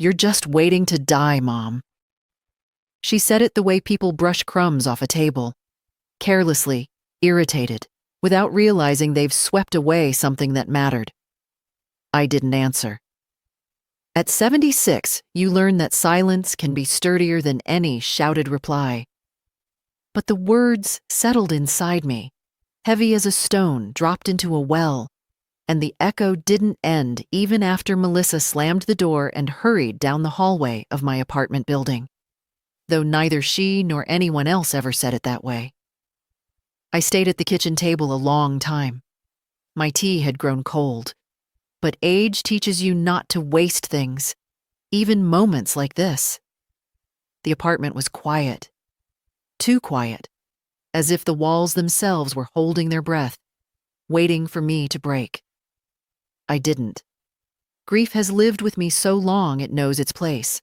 You're just waiting to die, Mom." She said it the way people brush crumbs off a table, carelessly, irritated, without realizing they've swept away something that mattered. I didn't answer. At 76, you learn that silence can be sturdier than any shouted reply. But the words settled inside me, heavy as a stone dropped into a well, and the echo didn't end even after Melissa slammed the door and hurried down the hallway of my apartment building, though neither she nor anyone else ever said it that way. I stayed at the kitchen table a long time. My tea had grown cold, but age teaches you not to waste things, even moments like this. The apartment was quiet, too quiet, as if the walls themselves were holding their breath, waiting for me to break. I didn't. Grief has lived with me so long it knows its place.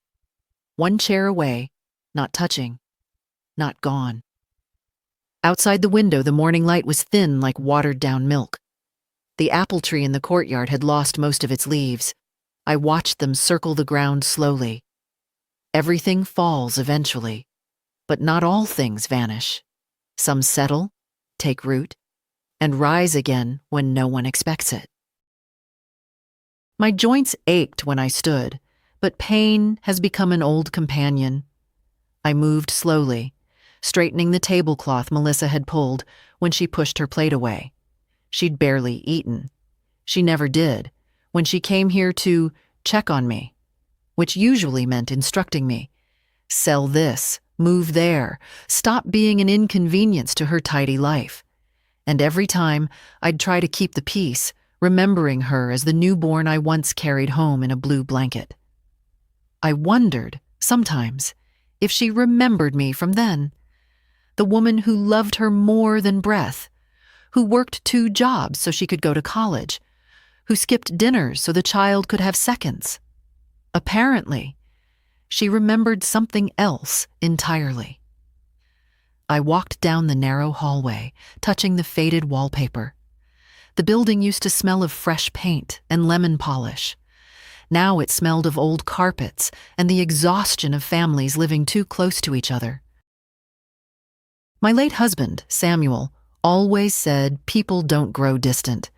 One chair away, not touching, not gone. Outside the window, the morning light was thin like watered-down milk. The apple tree in the courtyard had lost most of its leaves. I watched them circle the ground slowly. Everything falls eventually, but not all things vanish. Some settle, take root, and rise again when no one expects it. My joints ached when I stood, but pain has become an old companion. I moved slowly, straightening the tablecloth Melissa had pulled when she pushed her plate away. She'd barely eaten. She never did, when she came here to check on me, which usually meant instructing me. Sell this, move there, stop being an inconvenience to her tidy life. And every time, I'd try to keep the peace, remembering her as the newborn I once carried home in a blue blanket. I wondered, sometimes, if she remembered me from then. The woman who loved her more than breath, who worked 2 jobs so she could go to college, who skipped dinners so the child could have seconds. Apparently, she remembered something else entirely. I walked down the narrow hallway, touching the faded wallpaper. The building used to smell of fresh paint and lemon polish. Now it smelled of old carpets and the exhaustion of families living too close to each other. My late husband, Samuel, always said people don't grow distant.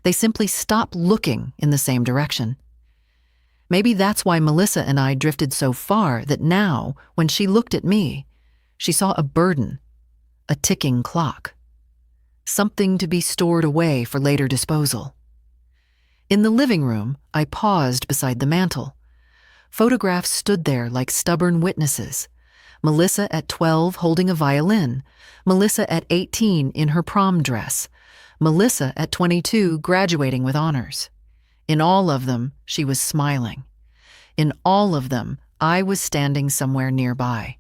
They simply stop looking in the same direction. Maybe that's why Melissa and I drifted so far that now, when she looked at me, she saw a burden, a ticking clock, something to be stored away for later disposal. In the living room, I paused beside the mantel. Photographs stood there like stubborn witnesses. Melissa at 12 holding a violin, Melissa at 18 in her prom dress, Melissa at 22 graduating with honors. In all of them, she was smiling. In all of them, I was standing somewhere nearby.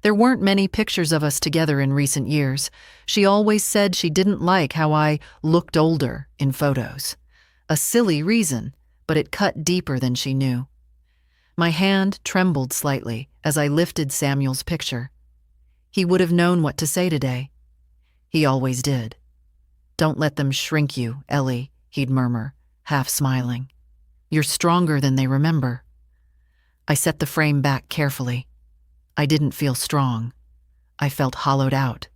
There weren't many pictures of us together in recent years. She always said she didn't like how I looked older in photos. A silly reason, but it cut deeper than she knew. My hand trembled slightly as I lifted Samuel's picture. He would have known what to say today. He always did. "Don't let them shrink you, Ellie," he'd murmur, half smiling. "You're stronger than they remember." I set the frame back carefully. I didn't feel strong. I felt hollowed out,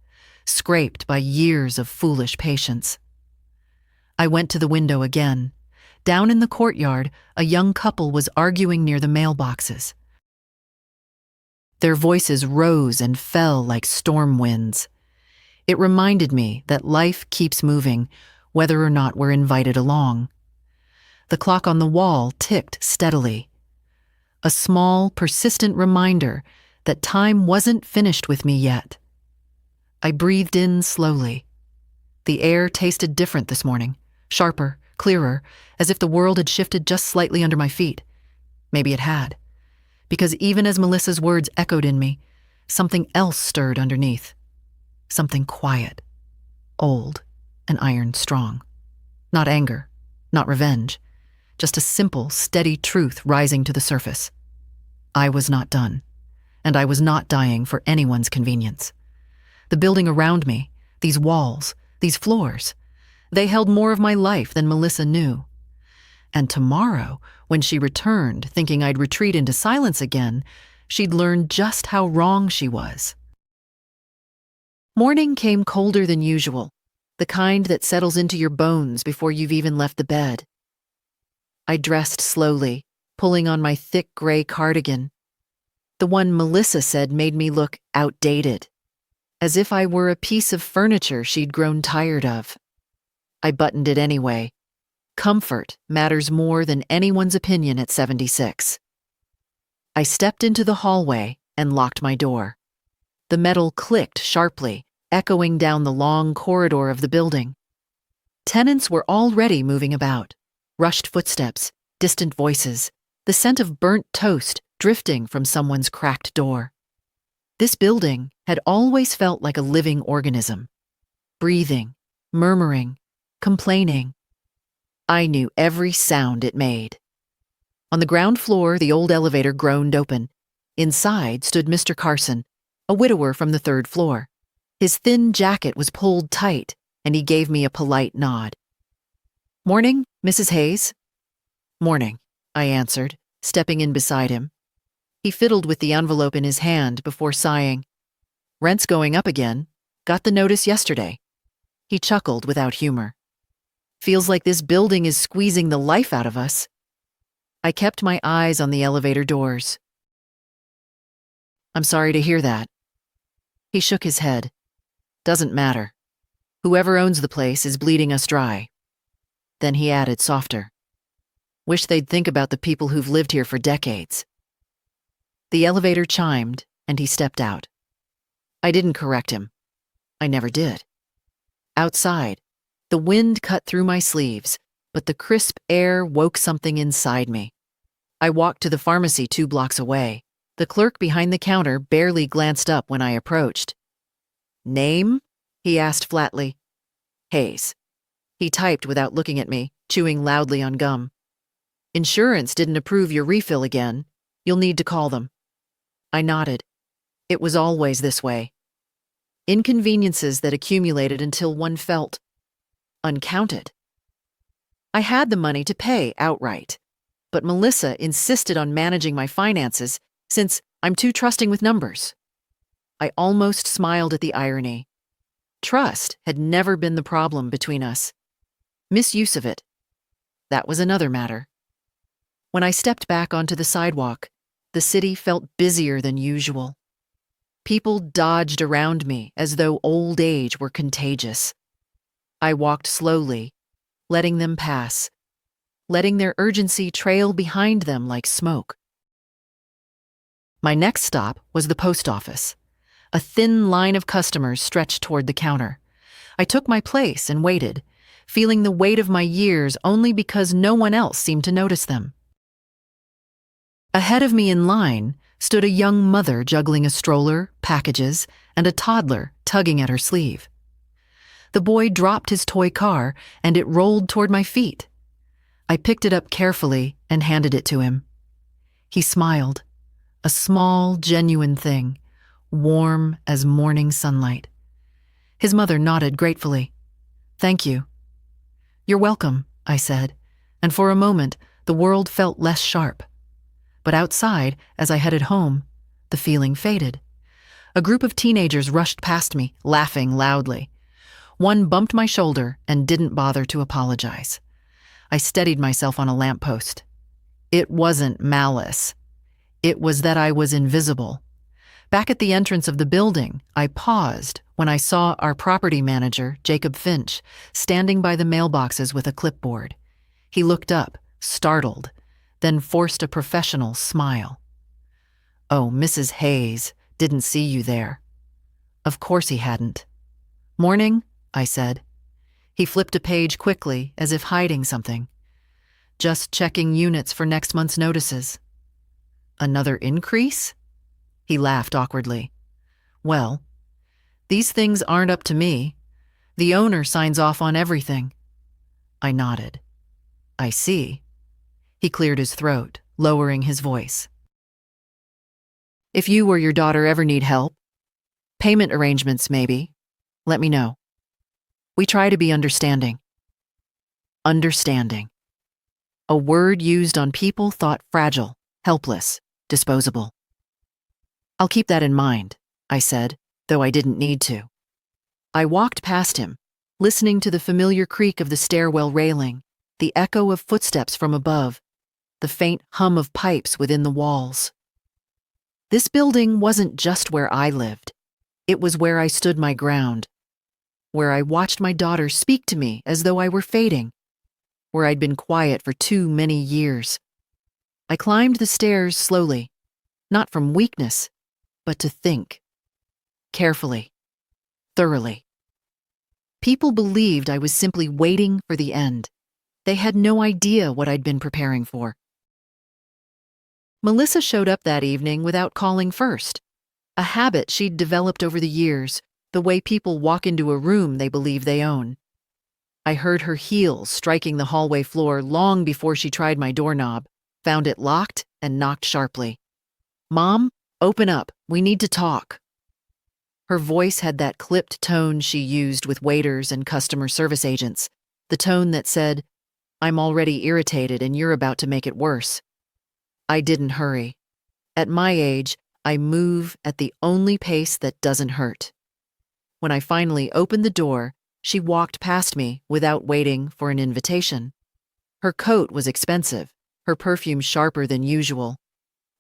scraped by years of foolish patience. I went to the window again. Down in the courtyard, a young couple was arguing near the mailboxes. Their voices rose and fell like storm winds. It reminded me that life keeps moving, whether or not we're invited along. The clock on the wall ticked steadily. A small, persistent reminder that time wasn't finished with me yet. I breathed in slowly. The air tasted different this morning, sharper, clearer, as if the world had shifted just slightly under my feet. Maybe it had. Because even as Melissa's words echoed in me, something else stirred underneath. Something quiet, old, and iron strong. Not anger, not revenge, just a simple, steady truth rising to the surface. I was not done, and I was not dying for anyone's convenience. The building around me, these walls, these floors, they held more of my life than Melissa knew. And tomorrow, When she returned, thinking I'd retreat into silence again, she'd learned just how wrong she was. Morning came colder than usual, the kind that settles into your bones before you've even left the bed. I dressed slowly, pulling on my thick gray cardigan. The one Melissa said made me look outdated, as if I were a piece of furniture she'd grown tired of. I buttoned it anyway. Comfort matters more than anyone's opinion at 76. I stepped into the hallway and locked my door. The metal clicked sharply, echoing down the long corridor of the building. Tenants were already moving about. Rushed footsteps, distant voices, the scent of burnt toast drifting from someone's cracked door. This building had always felt like a living organism. Breathing, murmuring, complaining. I knew every sound it made. On the ground floor, the old elevator groaned open. Inside stood Mr. Carson, a widower from the third floor. His thin jacket was pulled tight, and he gave me a polite nod. "Morning, Mrs. Hayes." "Morning," I answered, stepping in beside him. He fiddled with the envelope in his hand before sighing. "Rent's going up again. Got the notice yesterday." He chuckled without humor. "Feels like this building is squeezing the life out of us." I kept my eyes on the elevator doors. "I'm sorry to hear that." He shook his head. "Doesn't matter. Whoever owns the place is bleeding us dry." Then he added softer, "Wish they'd think about the people who've lived here for decades." The elevator chimed, and he stepped out. I didn't correct him. I never did. Outside, the wind cut through my sleeves, but the crisp air woke something inside me. I walked to the pharmacy 2 blocks away. The clerk behind the counter barely glanced up when I approached. "Name?" he asked flatly. "Hayes." He typed without looking at me, chewing loudly on gum. "Insurance didn't approve your refill again. You'll need to call them." I nodded. It was always this way. Inconveniences that accumulated until one felt uncounted. I had the money to pay outright, but Melissa insisted on managing my finances since I'm too trusting with numbers. I almost smiled at the irony. Trust had never been the problem between us. Misuse of it, that was another matter. When I stepped back onto the sidewalk, the city felt busier than usual. People dodged around me as though old age were contagious. I walked slowly, letting them pass, letting their urgency trail behind them like smoke. My next stop was the post office. A thin line of customers stretched toward the counter. I took my place and waited, feeling the weight of my years only because no one else seemed to notice them. Ahead of me in line stood a young mother juggling a stroller, packages, and a toddler tugging at her sleeve. The boy dropped his toy car, and it rolled toward my feet. I picked it up carefully and handed it to him. He smiled, a small, genuine thing, warm as morning sunlight. His mother nodded gratefully. "Thank you." "You're welcome," I said, and for a moment the world felt less sharp. But outside, as I headed home, the feeling faded. A group of teenagers rushed past me, laughing loudly. One bumped my shoulder and didn't bother to apologize. I steadied myself on a lamppost. It wasn't malice. It was that I was invisible. Back at the entrance of the building, I paused when I saw our property manager, Jacob Finch, standing by the mailboxes with a clipboard. He looked up, startled, then forced a professional smile. "Oh, Mrs. Hayes didn't see you there." Of course he hadn't. "Morning," I said. He flipped a page quickly, as if hiding something. "Just checking units for next month's notices." "Another increase?" He laughed awkwardly. "Well, these things aren't up to me. The owner signs off on everything." I nodded. "I see." He cleared his throat, lowering his voice. "If you or your daughter ever need help, payment arrangements maybe, let me know. We try to be understanding." Understanding. a word used on people thought fragile, helpless, disposable. "I'll keep that in mind," I said, though I didn't need to. I walked past him, listening to the familiar creak of the stairwell railing, the echo of footsteps from above, the faint hum of pipes within the walls. This building wasn't just where I lived. It was where I stood my ground, where I watched my daughter speak to me as though I were fading, where I'd been quiet for too many years. I climbed the stairs slowly, not from weakness, but to think. Carefully, thoroughly. People believed I was simply waiting for the end. They had no idea what I'd been preparing for. Melissa showed up that evening without calling first, a habit she'd developed over the years, the way people walk into a room they believe they own. I heard her heels striking the hallway floor long before she tried my doorknob, found it locked, and knocked sharply. "Mom, open up. We need to talk." Her voice had that clipped tone she used with waiters and customer service agents, the tone that said, "I'm already irritated and you're about to make it worse." I didn't hurry. At my age, I move at the only pace that doesn't hurt. When I finally opened the door, she walked past me without waiting for an invitation. Her coat was expensive, her perfume sharper than usual.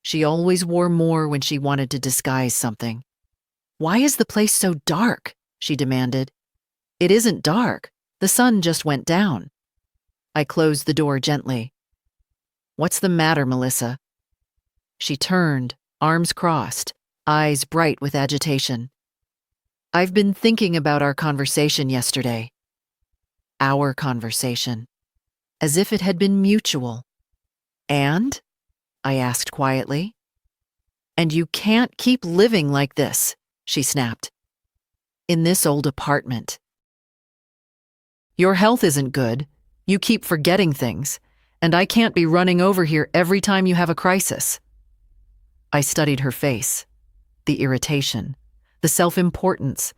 She always wore more when she wanted to disguise something. "Why is the place so dark?" she demanded. "It isn't dark. The sun just went down." I closed the door gently. "What's the matter, Melissa?" She turned, arms crossed, eyes bright with agitation. "I've been thinking about our conversation yesterday." Our conversation. As if it had been mutual. "And?" I asked quietly. "And you can't keep living like this," she snapped. "In this old apartment. Your health isn't good. You keep forgetting things. And I can't be running over here every time you have a crisis." I studied her face. The irritation, the self-importance,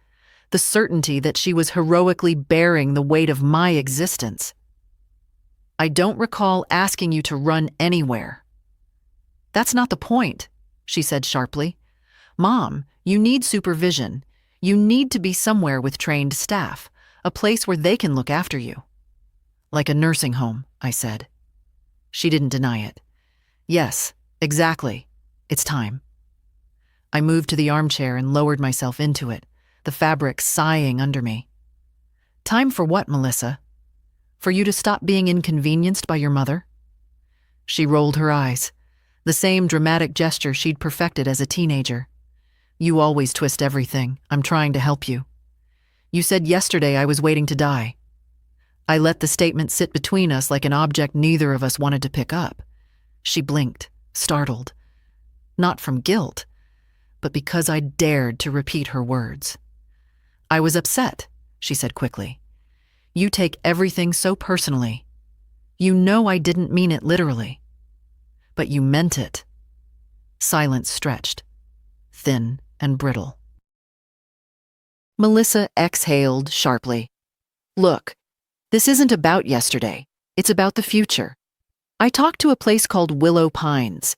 the certainty that she was heroically bearing the weight of my existence. "I don't recall asking you to run anywhere." "That's not the point," she said sharply. "Mom, you need supervision. You need to be somewhere with trained staff, a place where they can look after you." "Like a nursing home," I said. She didn't deny it. "Yes, exactly. It's time." I moved to the armchair and lowered myself into it, the fabric sighing under me. "Time for what, Melissa? For you to stop being inconvenienced by your mother?" She rolled her eyes, the same dramatic gesture she'd perfected as a teenager. "You always twist everything. I'm trying to help you. You said yesterday I was waiting to die." I let the statement sit between us like an object neither of us wanted to pick up. She blinked, startled. Not from guilt, but because I dared to repeat her words. "I was upset," she said quickly. "You take everything so personally. You know I didn't mean it literally. But you meant it." Silence stretched, thin and brittle. Melissa exhaled sharply. "Look, this isn't about yesterday. It's about the future. I talked to a place called Willow Pines.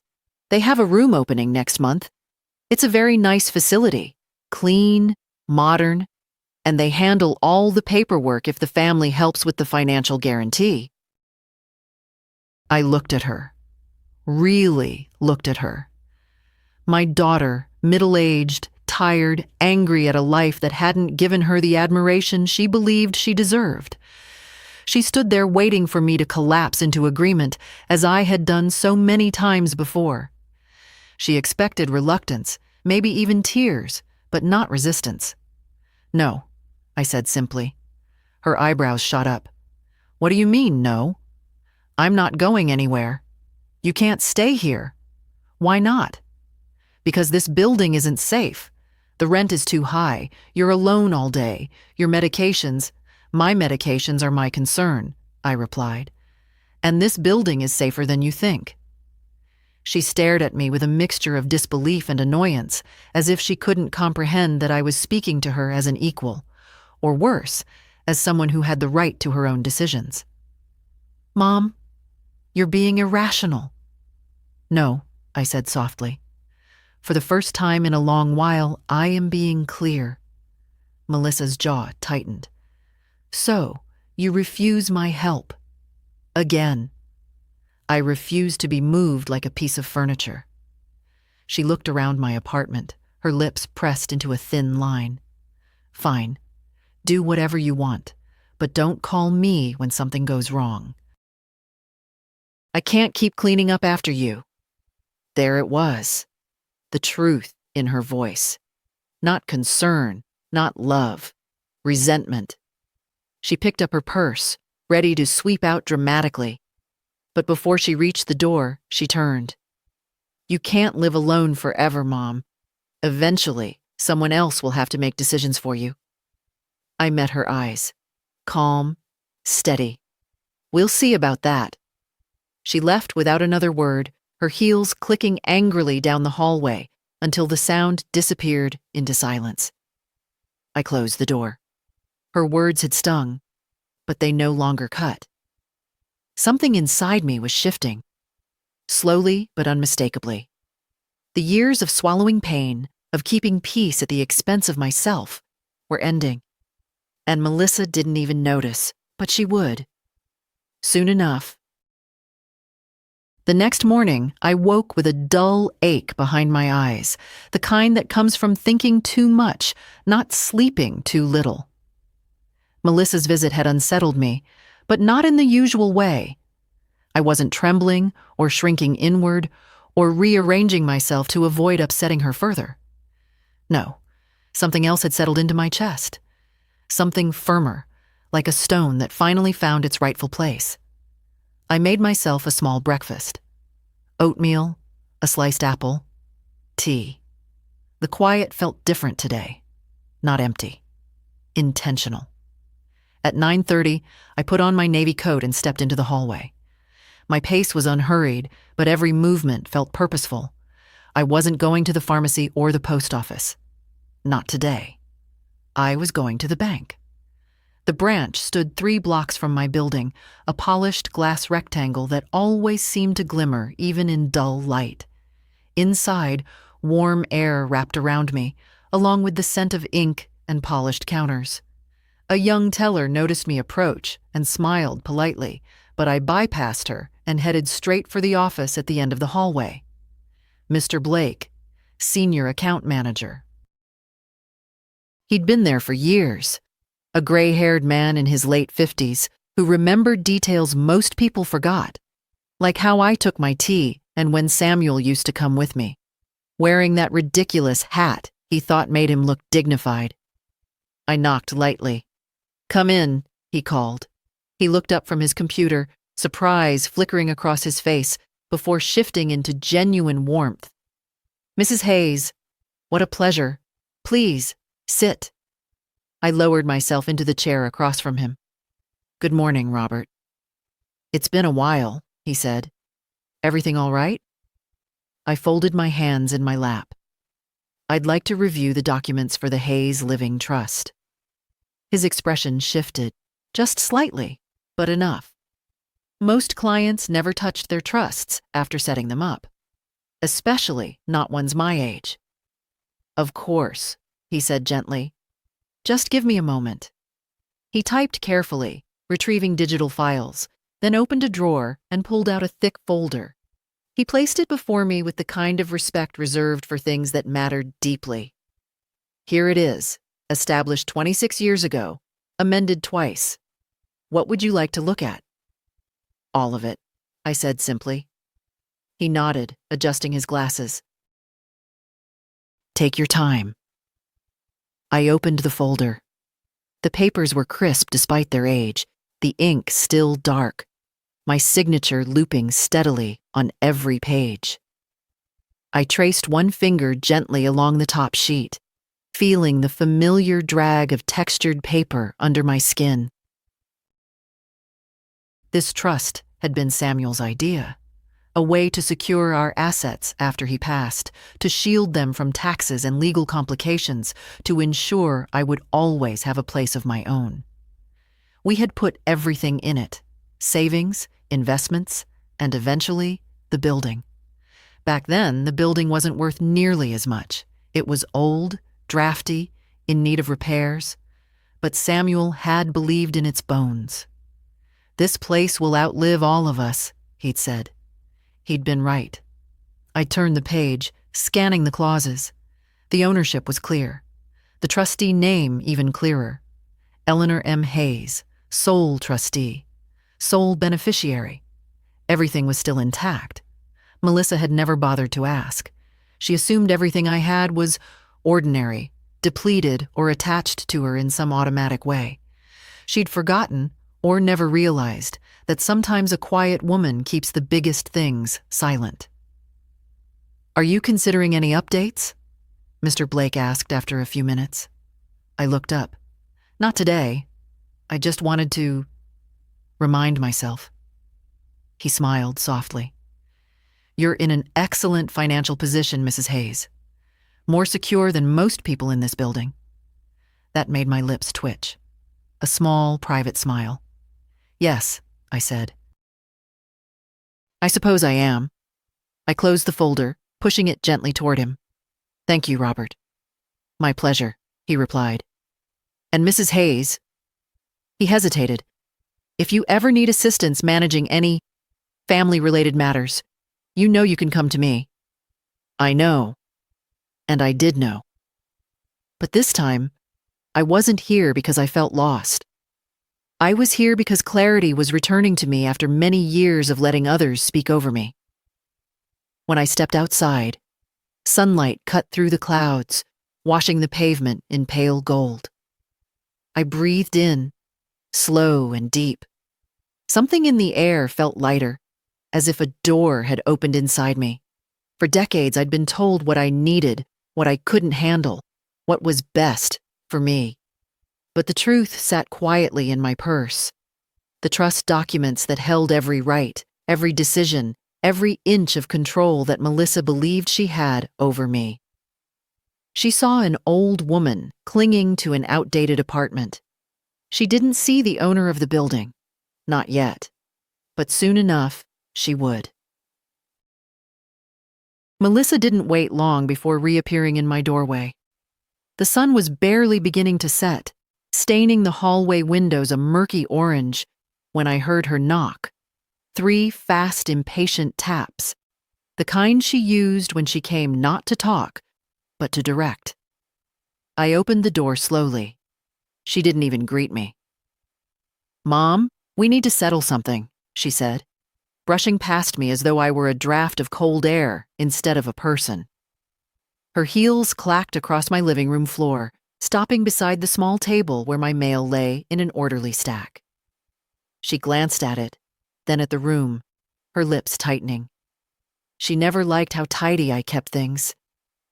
They have a room opening next month. It's a very nice facility, clean, modern, and they handle all the paperwork if the family helps with the financial guarantee." I looked at her, really looked at her. My daughter, middle-aged, tired, angry at a life that hadn't given her the admiration she believed she deserved. She stood there waiting for me to collapse into agreement, as I had done so many times before. She expected reluctance, maybe even tears, but not resistance. "No," I said simply. Her eyebrows shot up. "What do you mean, no?" "I'm not going anywhere." "You can't stay here." "Why not?" "Because this building isn't safe. The rent is too high. You're alone all day. Your medications..." "My medications are my concern," I replied. "And this building is safer than you think." She stared at me with a mixture of disbelief and annoyance, as if she couldn't comprehend that I was speaking to her as an equal, or worse, as someone who had the right to her own decisions. "Mom," You're being irrational." "No," I said softly. "For the first time in a long while, I am being clear." Melissa's jaw tightened. "So, you refuse my help. Again." "I refuse to be moved like a piece of furniture." She looked around my apartment, her lips pressed into a thin line. "Fine. Do whatever you want, but don't call me when something goes wrong." "I can't keep cleaning up after you." There it was, the truth in her voice. Not concern, not love, resentment. She picked up her purse, ready to sweep out dramatically. But before she reached the door, she turned. "You can't live alone forever, Mom. Eventually, someone else will have to make decisions for you." I met her eyes. Calm, steady. "We'll see about that." She left without another word, her heels clicking angrily down the hallway until the sound disappeared into silence. I closed the door. Her words had stung, but they no longer cut. Something inside me was shifting, slowly but unmistakably. The years of swallowing pain, of keeping peace at the expense of myself, were ending. And Melissa didn't even notice, but she would. Soon enough. The next morning, I woke with a dull ache behind my eyes, the kind that comes from thinking too much, not sleeping too little. Melissa's visit had unsettled me, but not in the usual way. I wasn't trembling or shrinking inward or rearranging myself to avoid upsetting her further. No, something else had settled into my chest. Something firmer, like a stone that finally found its rightful place. I made myself a small breakfast. Oatmeal, a sliced apple, tea. The quiet felt different today. Not empty. Intentional. At 9:30, I put on my navy coat and stepped into the hallway. My pace was unhurried, but every movement felt purposeful. I wasn't going to the pharmacy or the post office. Not today. I was going to the bank. The branch stood 3 blocks from my building, a polished glass rectangle that always seemed to glimmer even in dull light. Inside, warm air wrapped around me, along with the scent of ink and polished counters. A young teller noticed me approach and smiled politely, but I bypassed her and headed straight for the office at the end of the hallway. Mr. Blake, senior account manager. He'd been there for years. A gray-haired man in his late 50s who remembered details most people forgot, like how I took my tea and when Samuel used to come with me, wearing that ridiculous hat he thought made him look dignified. I knocked lightly. "Come in," he called. He looked up from his computer, surprise flickering across his face before shifting into genuine warmth. "Mrs. Hayes, what a pleasure. Please, sit." I lowered myself into the chair across from him. "Good morning, Robert." "It's been a while," he said. "Everything all right?" I folded my hands in my lap. "I'd like to review the documents for the Hayes Living Trust." His expression shifted, just slightly, but enough. Most clients never touched their trusts after setting them up, especially not ones my age. "Of course," he said gently. "Just give me a moment." He typed carefully, retrieving digital files, then opened a drawer and pulled out a thick folder. He placed it before me with the kind of respect reserved for things that mattered deeply. "Here it is, established 26 years ago, amended twice. What would you like to look at?" "All of it," I said simply. He nodded, adjusting his glasses. "Take your time." I opened the folder. The papers were crisp despite their age, the ink still dark, my signature looping steadily on every page. I traced one finger gently along the top sheet, feeling the familiar drag of textured paper under my skin. This trust had been Samuel's idea, a way to secure our assets after he passed, to shield them from taxes and legal complications, to ensure I would always have a place of my own. We had put everything in it: savings, investments, and eventually, the building. Back then, the building wasn't worth nearly as much. It was old, drafty, in need of repairs, but Samuel had believed in its bones. "This place will outlive all of us," he'd said. He'd been right. I turned the page, scanning the clauses. The ownership was clear. The trustee name even clearer. Eleanor M. Hayes, sole trustee, sole beneficiary. Everything was still intact. Melissa had never bothered to ask. She assumed everything I had was ordinary, depleted, or attached to her in some automatic way. She'd forgotten, or never realized, that sometimes a quiet woman keeps the biggest things silent. "Are you considering any updates?" Mr. Blake asked after a few minutes. I looked up. "Not today. I just wanted to remind myself." He smiled softly. "You're in an excellent financial position, Mrs. Hayes. More secure than most people in this building." That made my lips twitch. A small, private smile. "Yes," I said. "I suppose I am." I closed the folder, pushing it gently toward him. "Thank you, Robert." "My pleasure," he replied. "And Mrs. Hayes." He hesitated. "If you ever need assistance managing any family-related matters, you know you can come to me." I know. And I did know. But this time, I wasn't here because I felt lost. I was here because clarity was returning to me after many years of letting others speak over me. When I stepped outside, sunlight cut through the clouds, washing the pavement in pale gold. I breathed in, slow and deep. Something in the air felt lighter, as if a door had opened inside me. For decades, I'd been told what I needed, what I couldn't handle, what was best for me. But the truth sat quietly in my purse. The trust documents that held every right, every decision, every inch of control that Melissa believed she had over me. She saw an old woman clinging to an outdated apartment. She didn't see the owner of the building. Not yet. But soon enough, she would. Melissa didn't wait long before reappearing in my doorway. The sun was barely beginning to set, staining the hallway windows a murky orange, when I heard her knock. 3 fast, impatient taps, the kind she used when she came not to talk, but to direct. I opened the door slowly. She didn't even greet me. "Mom, we need to settle something," she said, brushing past me as though I were a draft of cold air instead of a person. Her heels clacked across my living room floor, stopping beside the small table where my mail lay in an orderly stack. She glanced at it, then at the room, her lips tightening. She never liked how tidy I kept things,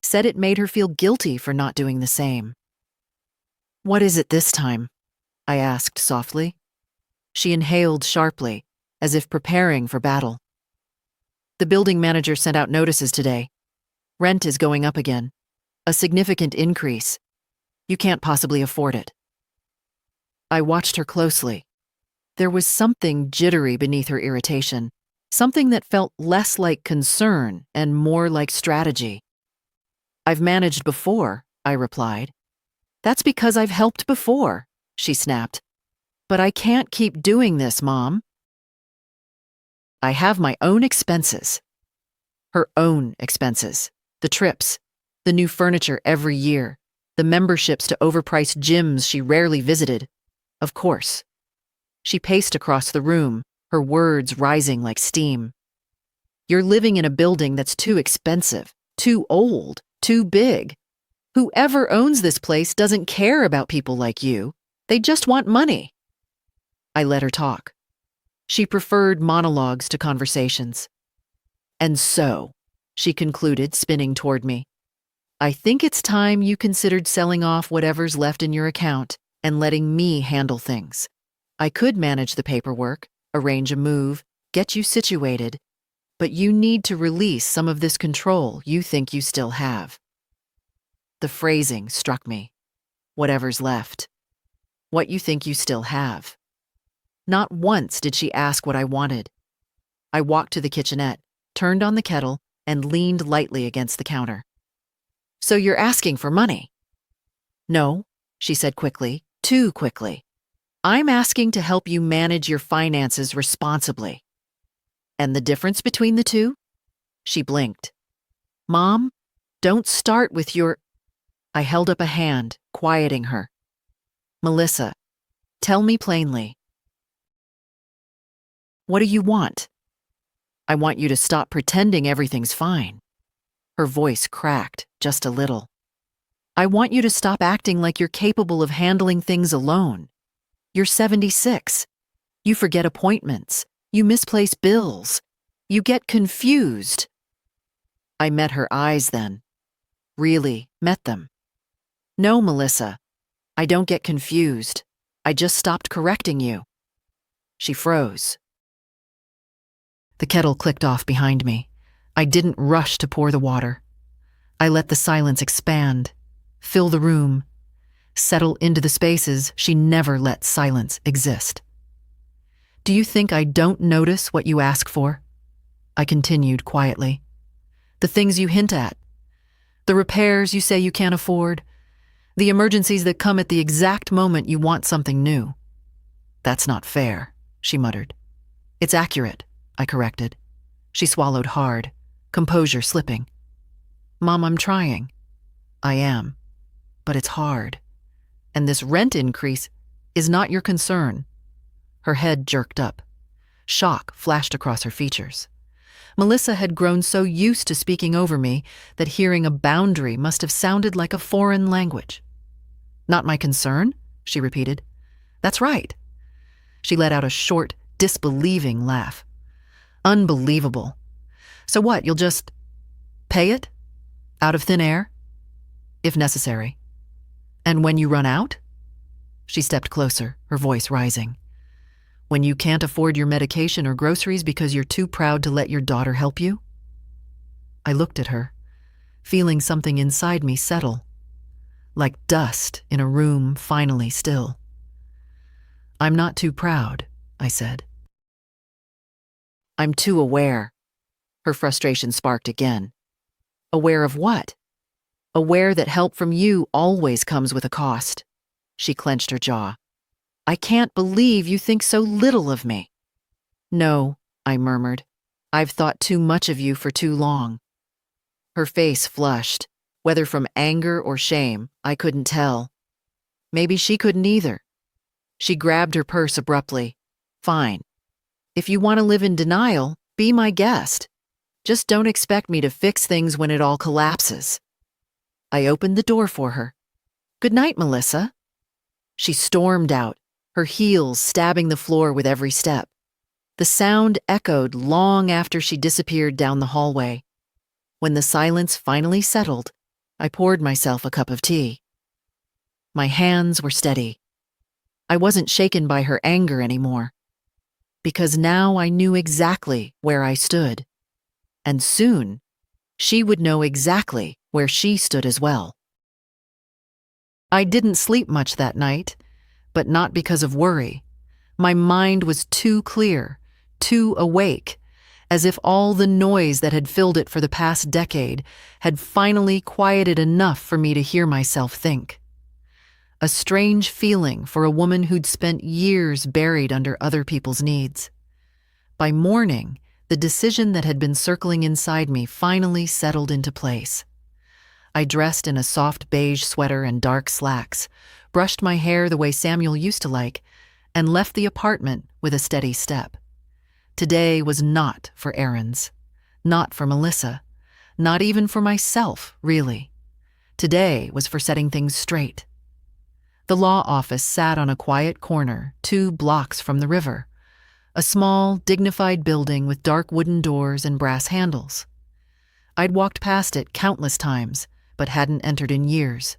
said it made her feel guilty for not doing the same. "What is it this time?" I asked softly. She inhaled sharply, as if preparing for battle. "The building manager sent out notices today. Rent is going up again. A significant increase. You can't possibly afford it." I watched her closely. There was something jittery beneath her irritation, something that felt less like concern and more like strategy. "I've managed before," I replied. "That's because I've helped before," she snapped. "But I can't keep doing this, Mom. I have my own expenses." Her own expenses. The trips, the new furniture every year, the memberships to overpriced gyms she rarely visited. Of course. She paced across the room, her words rising like steam. "You're living in a building that's too expensive, too old, too big. Whoever owns this place doesn't care about people like you. They just want money." I let her talk. She preferred monologues to conversations. "And so," she concluded, spinning toward me, "I think it's time you considered selling off whatever's left in your account and letting me handle things. I could manage the paperwork, arrange a move, get you situated, but you need to release some of this control you think you still have." The phrasing struck me. Whatever's left. What you think you still have. Not once did she ask what I wanted. I walked to the kitchenette, turned on the kettle, and leaned lightly against the counter. So you're asking for money? No, she said quickly, too quickly. I'm asking to help you manage your finances responsibly. And the difference between the two? She blinked. Mom, don't start with your... I held up a hand, quieting her. Melissa, tell me plainly. What do you want? I want you to stop pretending everything's fine. Her voice cracked just a little. I want you to stop acting like you're capable of handling things alone. You're 76. You forget appointments. You misplace bills. You get confused. I met her eyes then. Really met them. No, Melissa. I don't get confused. I just stopped correcting you. She froze. The kettle clicked off behind me. I didn't rush to pour the water. I let the silence expand, fill the room, settle into the spaces she never let silence exist. Do you think I don't notice what you ask for? I continued quietly. The things you hint at. The repairs you say you can't afford. The emergencies that come at the exact moment you want something new. That's not fair, she muttered. It's accurate, I corrected. She swallowed hard, composure slipping. Mom, I'm trying. I am. But it's hard. And this rent increase is not your concern. Her head jerked up. Shock flashed across her features. Melissa had grown so used to speaking over me that hearing a boundary must have sounded like a foreign language. Not my concern, she repeated. That's right. She let out a short, disbelieving laugh. Unbelievable. So what, you'll just pay it? Out of thin air? If necessary. And when you run out? She stepped closer, her voice rising. When you can't afford your medication or groceries because you're too proud to let your daughter help you? I looked at her, feeling something inside me settle, like dust in a room finally still. I'm not too proud, I said. I'm too aware. Her frustration sparked again. Aware of what? Aware that help from you always comes with a cost. She clenched her jaw. I can't believe you think so little of me. No, I murmured. I've thought too much of you for too long. Her face flushed, whether from anger or shame, I couldn't tell. Maybe she couldn't either. She grabbed her purse abruptly. Fine. If you want to live in denial, be my guest. Just don't expect me to fix things when it all collapses. I opened the door for her. Good night, Melissa. She stormed out, her heels stabbing the floor with every step. The sound echoed long after she disappeared down the hallway. When the silence finally settled, I poured myself a cup of tea. My hands were steady. I wasn't shaken by her anger anymore, because now I knew exactly where I stood. And soon, she would know exactly where she stood as well. I didn't sleep much that night, but not because of worry. My mind was too clear, too awake, as if all the noise that had filled it for the past decade had finally quieted enough for me to hear myself think. A strange feeling for a woman who'd spent years buried under other people's needs. By morning, the decision that had been circling inside me finally settled into place. I dressed in a soft beige sweater and dark slacks, brushed my hair the way Samuel used to like, and left the apartment with a steady step. Today was not for errands, not for Melissa, not even for myself, really. Today was for setting things straight. The law office sat on a quiet corner 2 blocks from the river, a small, dignified building with dark wooden doors and brass handles. I'd walked past it countless times, but hadn't entered in years.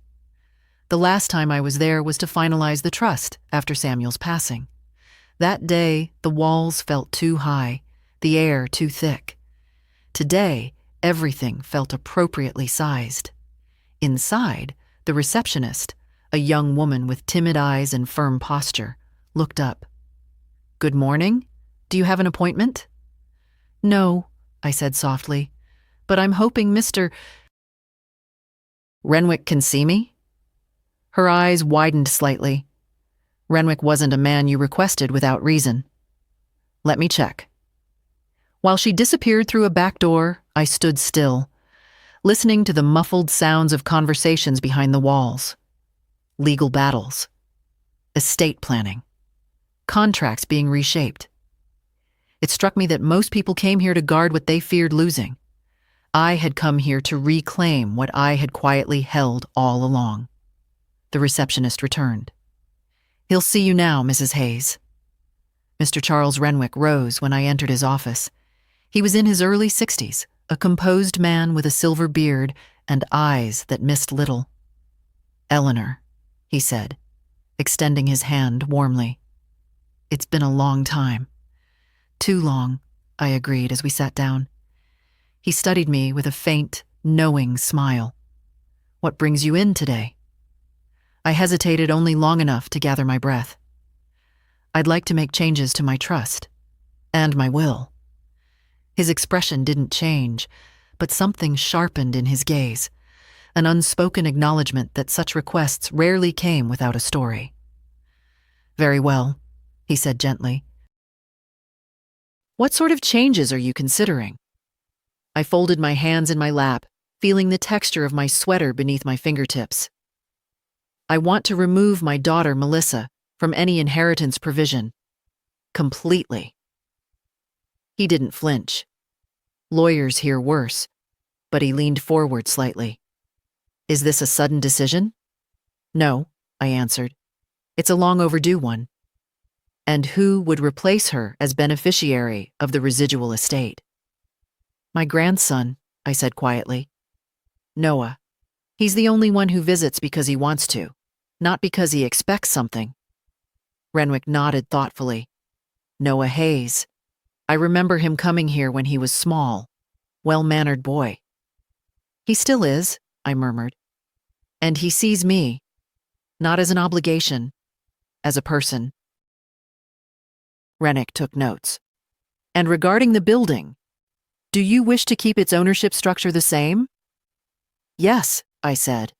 The last time I was there was to finalize the trust after Samuel's passing. That day, the walls felt too high, the air too thick. Today, everything felt appropriately sized. Inside, the receptionist, a young woman with timid eyes and firm posture, looked up. Good morning. Do you have an appointment? No, I said softly, but I'm hoping Mr. Renwick can see me? Her eyes widened slightly. Renwick wasn't a man you requested without reason. Let me check. While she disappeared through a back door, I stood still, listening to the muffled sounds of conversations behind the walls. Legal battles. Estate planning. Contracts being reshaped. It struck me that most people came here to guard what they feared losing. I had come here to reclaim what I had quietly held all along. The receptionist returned. He'll see you now, Mrs. Hayes. Mr. Charles Renwick rose when I entered his office. He was in his early 60s, a composed man with a silver beard and eyes that missed little. Eleanor, he said, extending his hand warmly. It's been a long time. Too long, I agreed as we sat down. He studied me with a faint, knowing smile. What brings you in today? I hesitated only long enough to gather my breath. I'd like to make changes to my trust and my will. His expression didn't change, but something sharpened in his gaze, an unspoken acknowledgement that such requests rarely came without a story. Very well, he said gently. What sort of changes are you considering? I folded my hands in my lap, feeling the texture of my sweater beneath my fingertips. I want to remove my daughter, Melissa, from any inheritance provision. Completely. He didn't flinch. Lawyers hear worse, but he leaned forward slightly. Is this a sudden decision? No, I answered. It's a long overdue one. And who would replace her as beneficiary of the residual estate? My grandson, I said quietly. Noah. He's the only one who visits because he wants to, not because he expects something. Renwick nodded thoughtfully. Noah Hayes. I remember him coming here when he was small, well-mannered boy. He still is, I murmured. And he sees me, not as an obligation, as a person. Renwick took notes. And regarding the building, do you wish to keep its ownership structure the same? Yes, I said.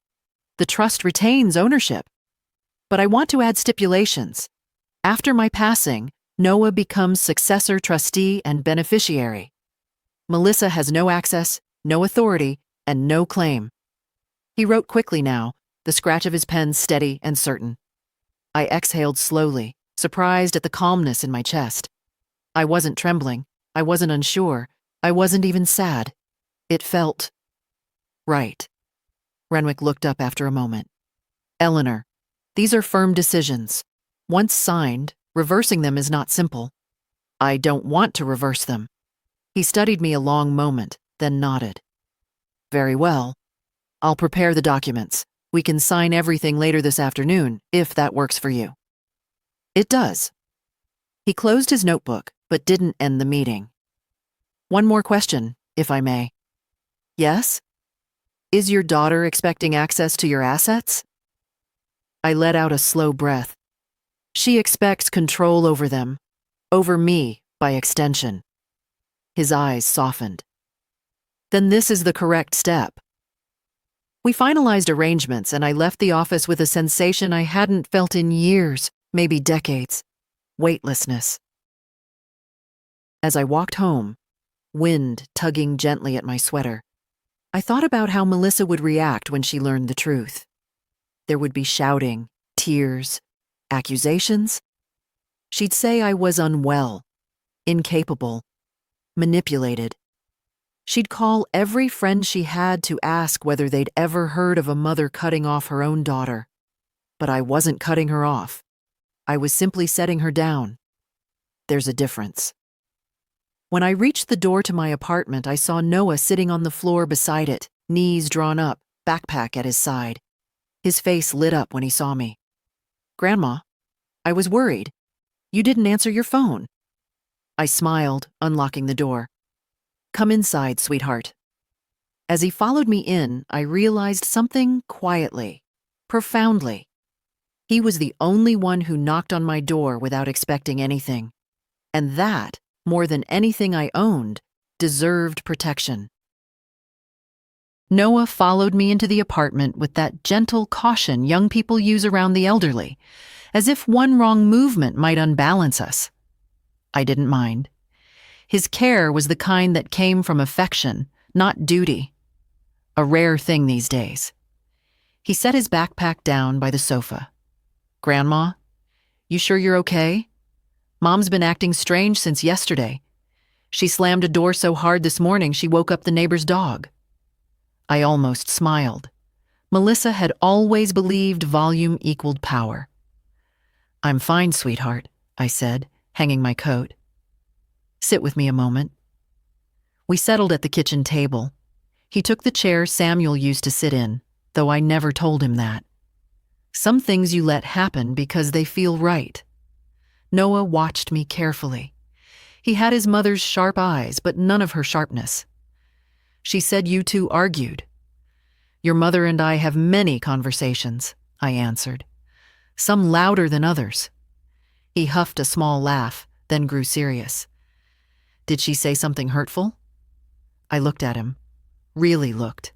The trust retains ownership. But I want to add stipulations. After my passing, Noah becomes successor trustee and beneficiary. Melissa has no access, no authority, and no claim. He wrote quickly now, the scratch of his pen steady and certain. I exhaled slowly, surprised at the calmness in my chest. I wasn't trembling. I wasn't unsure. I wasn't even sad. It felt right. Renwick looked up after a moment. Eleanor, these are firm decisions. Once signed, reversing them is not simple. I don't want to reverse them. He studied me a long moment, then nodded. Very well. I'll prepare the documents. We can sign everything later this afternoon, if that works for you. It does. He closed his notebook, but didn't end the meeting. One more question, if I may. Yes? Is your daughter expecting access to your assets? I let out a slow breath. She expects control over them, over me, by extension. His eyes softened. Then this is the correct step. We finalized arrangements, and I left the office with a sensation I hadn't felt in years, maybe decades. Weightlessness. As I walked home, wind tugging gently at my sweater, I thought about how Melissa would react when she learned the truth. There would be shouting, tears, accusations. She'd say I was unwell, incapable, manipulated. She'd call every friend she had to ask whether they'd ever heard of a mother cutting off her own daughter. But I wasn't cutting her off. I was simply setting her down. There's a difference. When I reached the door to my apartment, I saw Noah sitting on the floor beside it, knees drawn up, backpack at his side. His face lit up when he saw me. Grandma, I was worried. You didn't answer your phone. I smiled, unlocking the door. Come inside, sweetheart. As he followed me in, I realized something quietly, profoundly. He was the only one who knocked on my door without expecting anything. And that, more than anything I owned, deserved protection. Noah followed me into the apartment with that gentle caution young people use around the elderly, as if one wrong movement might unbalance us. I didn't mind. His care was the kind that came from affection, not duty. A rare thing these days. He set his backpack down by the sofa. "Grandma, you sure you're okay? Mom's been acting strange since yesterday. She slammed a door so hard this morning she woke up the neighbor's dog." I almost smiled. Melissa had always believed volume equaled power. "I'm fine, sweetheart," I said, hanging my coat. "Sit with me a moment." We settled at the kitchen table. He took the chair Samuel used to sit in, though I never told him that. Some things you let happen because they feel right. Noah watched me carefully. He had his mother's sharp eyes, but none of her sharpness. "She said you two argued." "Your mother and I have many conversations," I answered. "Some louder than others." He huffed a small laugh, then grew serious. "Did she say something hurtful?" I looked at him. Really looked.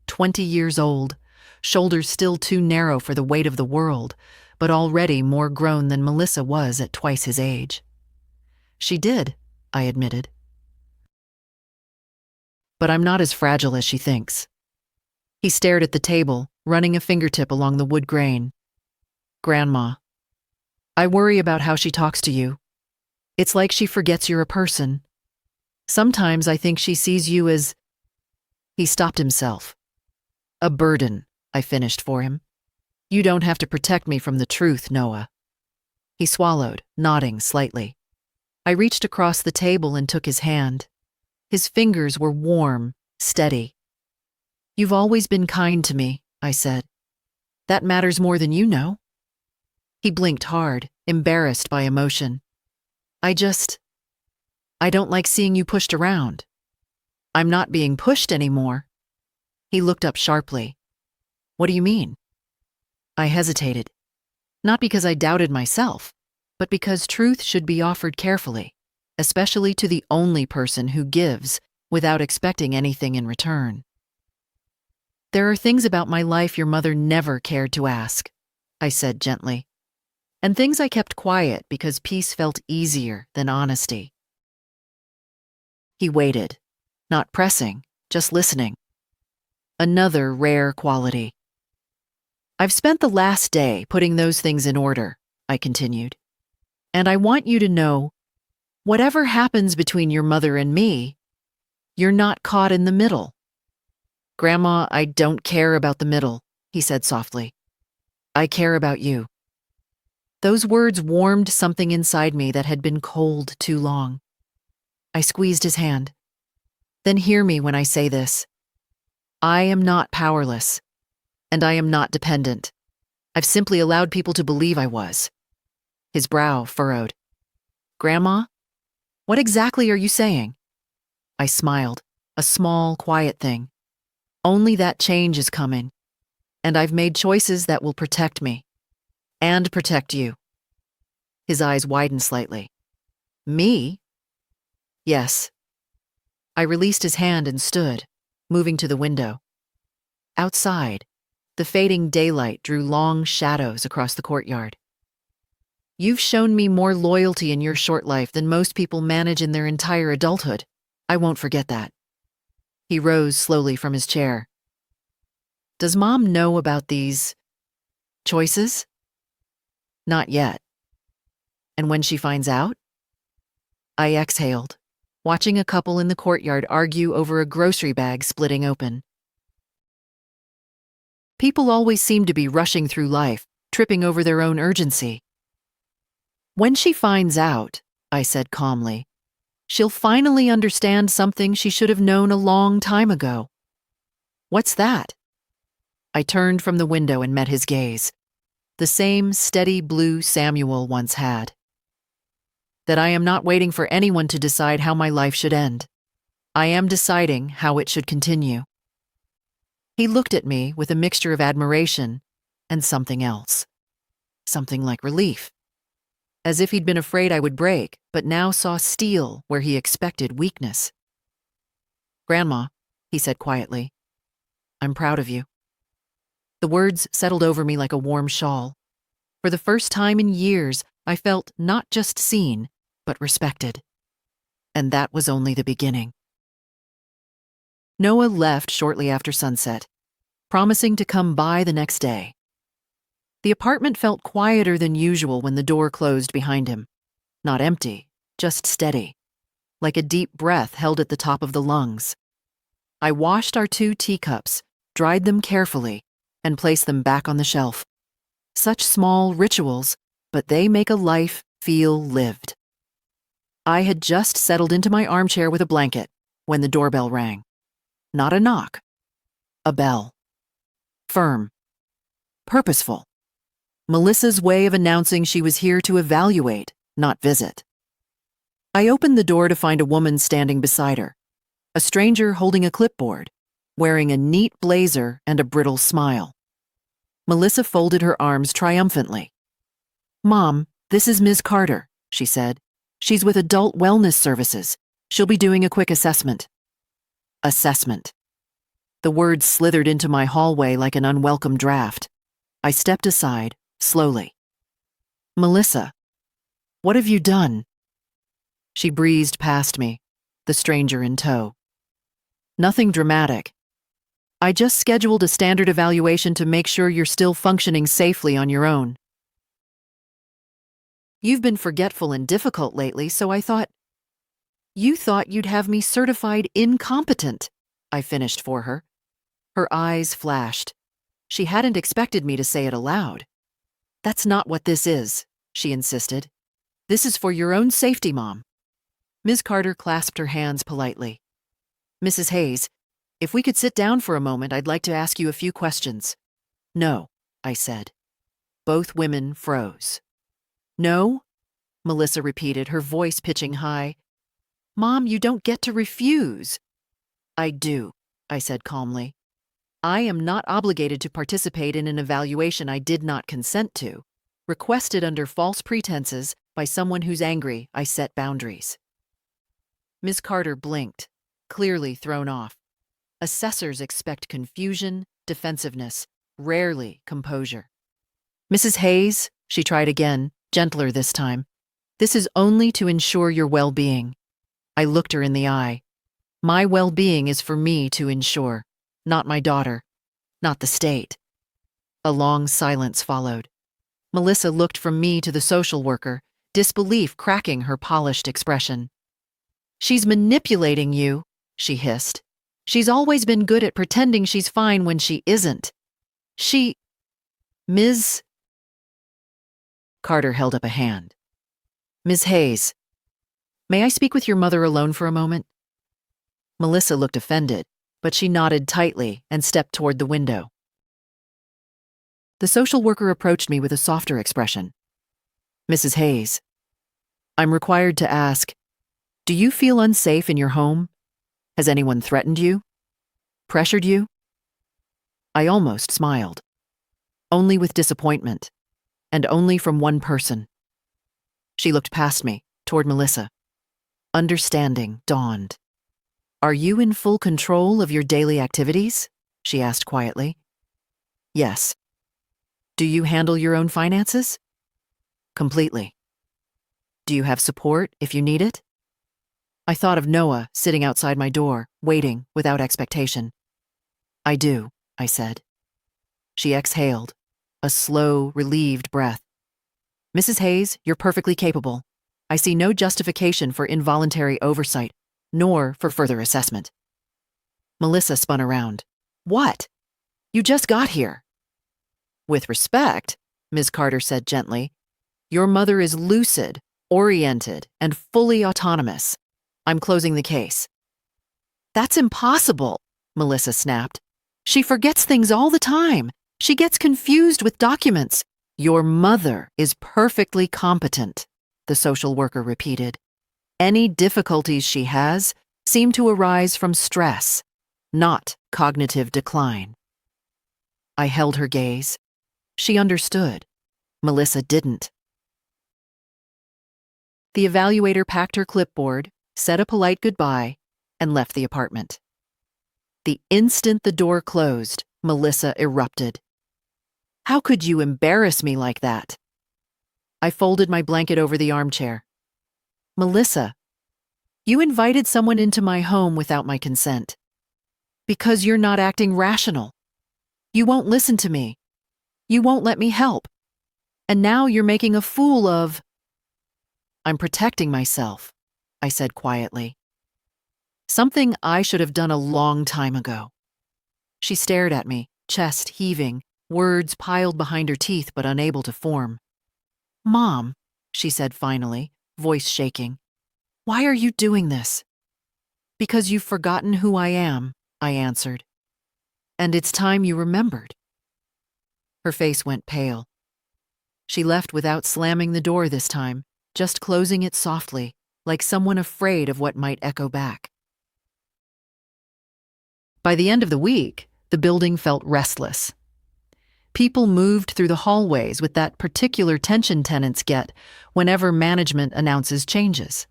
20 years old, shoulders still too narrow for the weight of the world, but already more grown than Melissa was at twice his age. "She did," I admitted. "But I'm not as fragile as she thinks." He stared at the table, running a fingertip along the wood grain. "Grandma, I worry about how she talks to you. It's like she forgets you're a person. Sometimes I think she sees you as—" He stopped himself. "A burden," I finished for him. "You don't have to protect me from the truth, Noah." He swallowed, nodding slightly. I reached across the table and took his hand. His fingers were warm, steady. "You've always been kind to me," I said. "That matters more than you know." He blinked hard, embarrassed by emotion. I don't like seeing you pushed around." "I'm not being pushed anymore." He looked up sharply. "What do you mean?" I hesitated. Not because I doubted myself, but because truth should be offered carefully, especially to the only person who gives without expecting anything in return. "There are things about my life your mother never cared to ask," I said gently, "and things I kept quiet because peace felt easier than honesty." He waited, not pressing, just listening. Another rare quality. "I've spent the last day putting those things in order," I continued. "And I want you to know, whatever happens between your mother and me, you're not caught in the middle." "Grandma, I don't care about the middle," he said softly. "I care about you." Those words warmed something inside me that had been cold too long. I squeezed his hand. "Then hear me when I say this. I am not powerless, and I am not dependent. I've simply allowed people to believe I was." His brow furrowed. "Grandma, what exactly are you saying?" I smiled, a small, quiet thing. "Only that change is coming, and I've made choices that will protect me, and protect you." His eyes widened slightly. "Me?" "Yes." I released his hand and stood, moving to the window. Outside, the fading daylight drew long shadows across the courtyard. "You've shown me more loyalty in your short life than most people manage in their entire adulthood. I won't forget that." He rose slowly from his chair. "Does Mom know about these choices?" "Not yet." "And when she finds out?" I exhaled, watching a couple in the courtyard argue over a grocery bag splitting open. People always seem to be rushing through life, tripping over their own urgency. "When she finds out," I said calmly, "she'll finally understand something she should have known a long time ago." "What's that?" I turned from the window and met his gaze, the same steady blue Samuel once had. "That I am not waiting for anyone to decide how my life should end. I am deciding how it should continue." He looked at me with a mixture of admiration and something else. Something like relief. As if he'd been afraid I would break, but now saw steel where he expected weakness. Grandma, he said quietly, I'm proud of you. The words settled over me like a warm shawl. For the first time in years, I felt not just seen, but respected. And that was only the beginning. Noah left shortly after sunset, promising to come by the next day. The apartment felt quieter than usual when the door closed behind him. Not empty, just steady, like a deep breath held at the top of the lungs. I washed our 2 teacups, dried them carefully, and placed them back on the shelf. Such small rituals, but they make a life feel lived. I had just settled into my armchair with a blanket when the doorbell rang. Not a knock, a bell. Firm, purposeful. Melissa's way of announcing she was here to evaluate, not visit. I opened the door to find a woman standing beside her, a stranger holding a clipboard, wearing a neat blazer and a brittle smile. Melissa folded her arms triumphantly. Mom, this is Ms. Carter, she said. She's with Adult Wellness Services. She'll be doing a quick assessment. Assessment. The words slithered into my hallway like an unwelcome draft. I stepped aside, slowly. Melissa, what have you done? She breezed past me, the stranger in tow. Nothing dramatic. I just scheduled a standard evaluation to make sure you're still functioning safely on your own. You've been forgetful and difficult lately, so I thought... You thought you'd have me certified incompetent, I finished for her. Her eyes flashed. She hadn't expected me to say it aloud. That's not what this is, she insisted. This is for your own safety, Mom. Ms. Carter clasped her hands politely. Mrs. Hayes, if we could sit down for a moment, I'd like to ask you a few questions. No, I said. Both women froze. No? Melissa repeated, her voice pitching high. Mom, you don't get to refuse. I do, I said calmly. I am not obligated to participate in an evaluation I did not consent to, requested under false pretenses by someone who's angry I set boundaries. Ms. Carter blinked, clearly thrown off. Assessors expect confusion, defensiveness, rarely composure. Mrs. Hayes, she tried again, gentler this time. This is only to ensure your well-being. I looked her in the eye. My well-being is for me to ensure, not my daughter, not the state. A long silence followed. Melissa looked from me to the social worker, disbelief cracking her polished expression. She's manipulating you, she hissed. She's always been good at pretending she's fine when she isn't. Ms. Carter held up a hand. Ms. Hayes, may I speak with your mother alone for a moment? Melissa looked offended, but she nodded tightly and stepped toward the window. The social worker approached me with a softer expression. Mrs. Hayes, I'm required to ask, do you feel unsafe in your home? Has anyone threatened you? Pressured you? I almost smiled. Only with disappointment, and only from one person. She looked past me, toward Melissa. Understanding dawned. Are you in full control of your daily activities? She asked quietly. Yes. Do you handle your own finances? Completely. Do you have support if you need it? I thought of Noah sitting outside my door, waiting without expectation. I do, I said. She exhaled, a slow, relieved breath. Mrs. Hayes, you're perfectly capable. I see no justification for involuntary oversight, nor for further assessment. Melissa spun around. What? You just got here. With respect, Ms. Carter said gently, your mother is lucid, oriented, and fully autonomous. I'm closing the case. That's impossible, Melissa snapped. She forgets things all the time. She gets confused with documents. Your mother is perfectly competent, the social worker repeated. Any difficulties she has seem to arise from stress, not cognitive decline. I held her gaze. She understood. Melissa didn't. The evaluator packed her clipboard, said a polite goodbye, and left the apartment. The instant the door closed, Melissa erupted. "How could you embarrass me like that?" I folded my blanket over the armchair. "Melissa, you invited someone into my home without my consent. Because you're not acting rational. You won't listen to me. You won't let me help. And now you're making a fool of—" "I'm protecting myself," I said quietly. "Something I should have done a long time ago." She stared at me, chest heaving, words piled behind her teeth but unable to form. "Mom," she said finally, voice shaking, "why are you doing this?" "Because you've forgotten who I am," I answered. "And it's time you remembered." Her face went pale. She left without slamming the door this time, just closing it softly, like someone afraid of what might echo back. By the end of the week, the building felt restless. People moved through the hallways with that particular tension tenants get whenever management announces changes.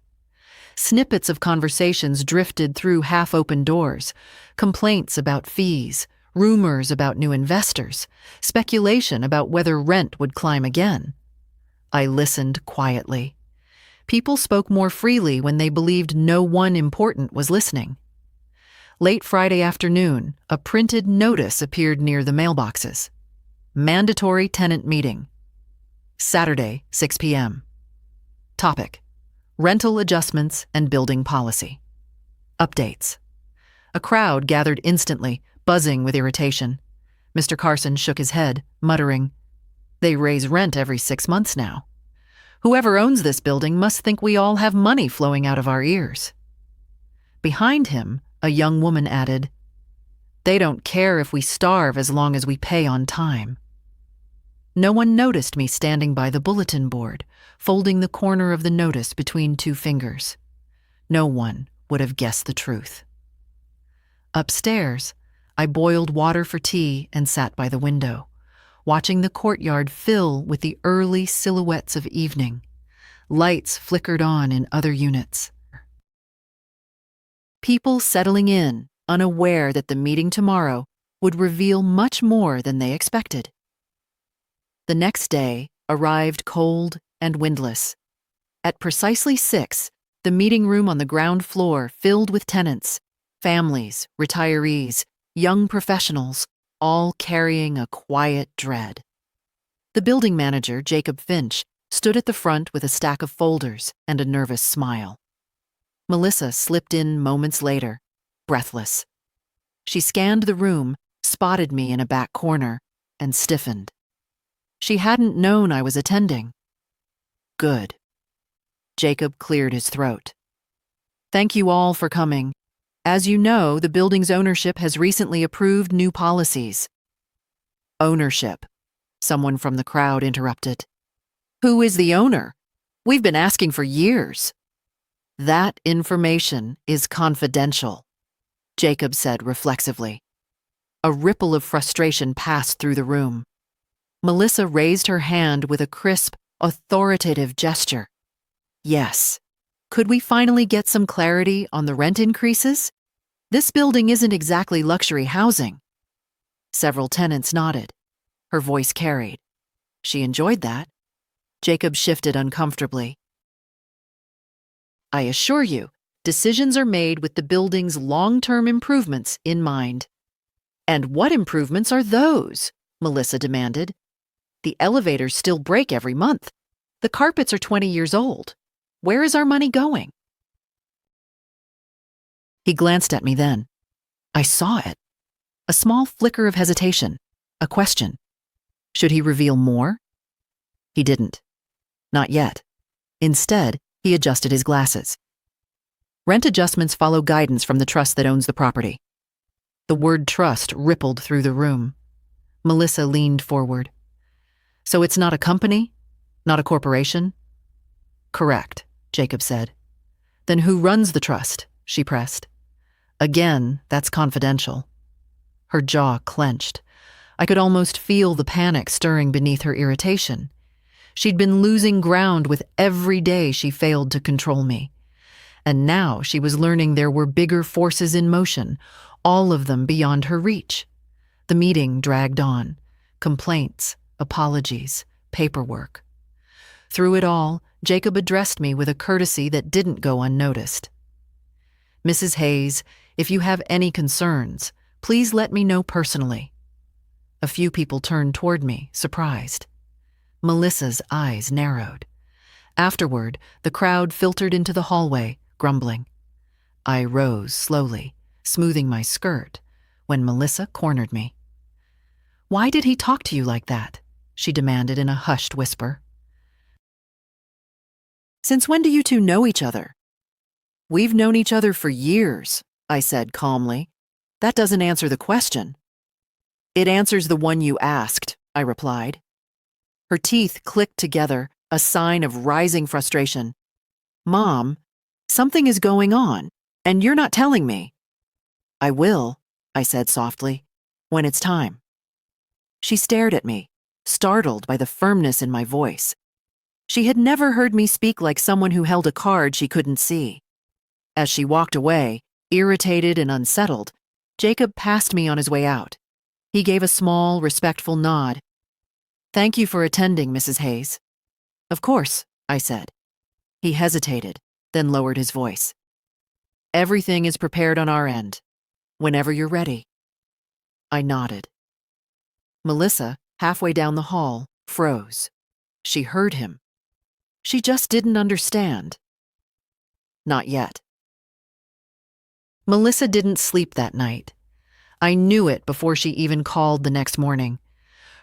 Snippets of conversations drifted through half-open doors, complaints about fees, rumors about new investors, speculation about whether rent would climb again. I listened quietly. People spoke more freely when they believed no one important was listening. Late Friday afternoon, a printed notice appeared near the mailboxes. Mandatory tenant meeting. Saturday, 6 p.m. Topic: rental adjustments and building policy. Updates. A crowd gathered instantly, buzzing with irritation. Mr. Carson shook his head, muttering, "They raise rent every 6 months now. Whoever owns this building must think we all have money flowing out of our ears." Behind him, a young woman added, "They don't care if we starve as long as we pay on time." No one noticed me standing by the bulletin board, folding the corner of the notice between 2 fingers. No one would have guessed the truth. Upstairs, I boiled water for tea and sat by the window, watching the courtyard fill with the early silhouettes of evening. Lights flickered on in other units. People settling in, unaware that the meeting tomorrow would reveal much more than they expected. The next day arrived cold and windless. At precisely 6, the meeting room on the ground floor filled with tenants, families, retirees, young professionals, all carrying a quiet dread. The building manager, Jacob Finch, stood at the front with a stack of folders and a nervous smile. Melissa slipped in moments later, breathless. She scanned the room, spotted me in a back corner, and stiffened. She hadn't known I was attending. Good. Jacob cleared his throat. "Thank you all for coming. As you know, the building's ownership has recently approved new policies." "Ownership," someone from the crowd interrupted. "Who is the owner? We've been asking for years." "That information is confidential," Jacob said reflexively. A ripple of frustration passed through the room. Melissa raised her hand with a crisp, authoritative gesture. "Yes. Could we finally get some clarity on the rent increases? This building isn't exactly luxury housing." Several tenants nodded. Her voice carried. She enjoyed that. Jacob shifted uncomfortably. "I assure you, decisions are made with the building's long-term improvements in mind." "And what improvements are those?" Melissa demanded. "The elevators still break every month. The carpets are 20 years old. Where is our money going?" He glanced at me then. I saw it. A small flicker of hesitation, a question. Should he reveal more? He didn't. Not yet. Instead, he adjusted his glasses. "Rent adjustments follow guidance from the trust that owns the property." The word trust rippled through the room. Melissa leaned forward. "So it's not a company? Not a corporation?" "Correct," Jacob said. "Then who runs the trust?" she pressed. "Again, that's confidential." Her jaw clenched. I could almost feel the panic stirring beneath her irritation. She'd been losing ground with every day she failed to control me. And now she was learning there were bigger forces in motion, all of them beyond her reach. The meeting dragged on. Complaints, apologies, paperwork. Through it all, Jacob addressed me with a courtesy that didn't go unnoticed. "Mrs. Hayes, if you have any concerns, please let me know personally." A few people turned toward me, surprised. Melissa's eyes narrowed. Afterward, the crowd filtered into the hallway, grumbling. I rose slowly, smoothing my skirt, when Melissa cornered me. "Why did he talk to you like that?" she demanded in a hushed whisper. "Since when do you two know each other?" "We've known each other for years," I said calmly. "That doesn't answer the question." "It answers the one you asked," I replied. Her teeth clicked together, a sign of rising frustration. "Mom, something is going on, and you're not telling me." "I will," I said softly, "when it's time." She stared at me, startled by the firmness in my voice. She had never heard me speak like someone who held a card she couldn't see. As she walked away, irritated and unsettled, Jacob passed me on his way out. He gave a small, respectful nod. "Thank you for attending, Mrs. Hayes." "Of course," I said. He hesitated, then lowered his voice. "Everything is prepared on our end. Whenever you're ready." I nodded. Melissa, halfway down the hall, froze. She heard him. She just didn't understand. Not yet. Melissa didn't sleep that night. I knew it before she even called the next morning.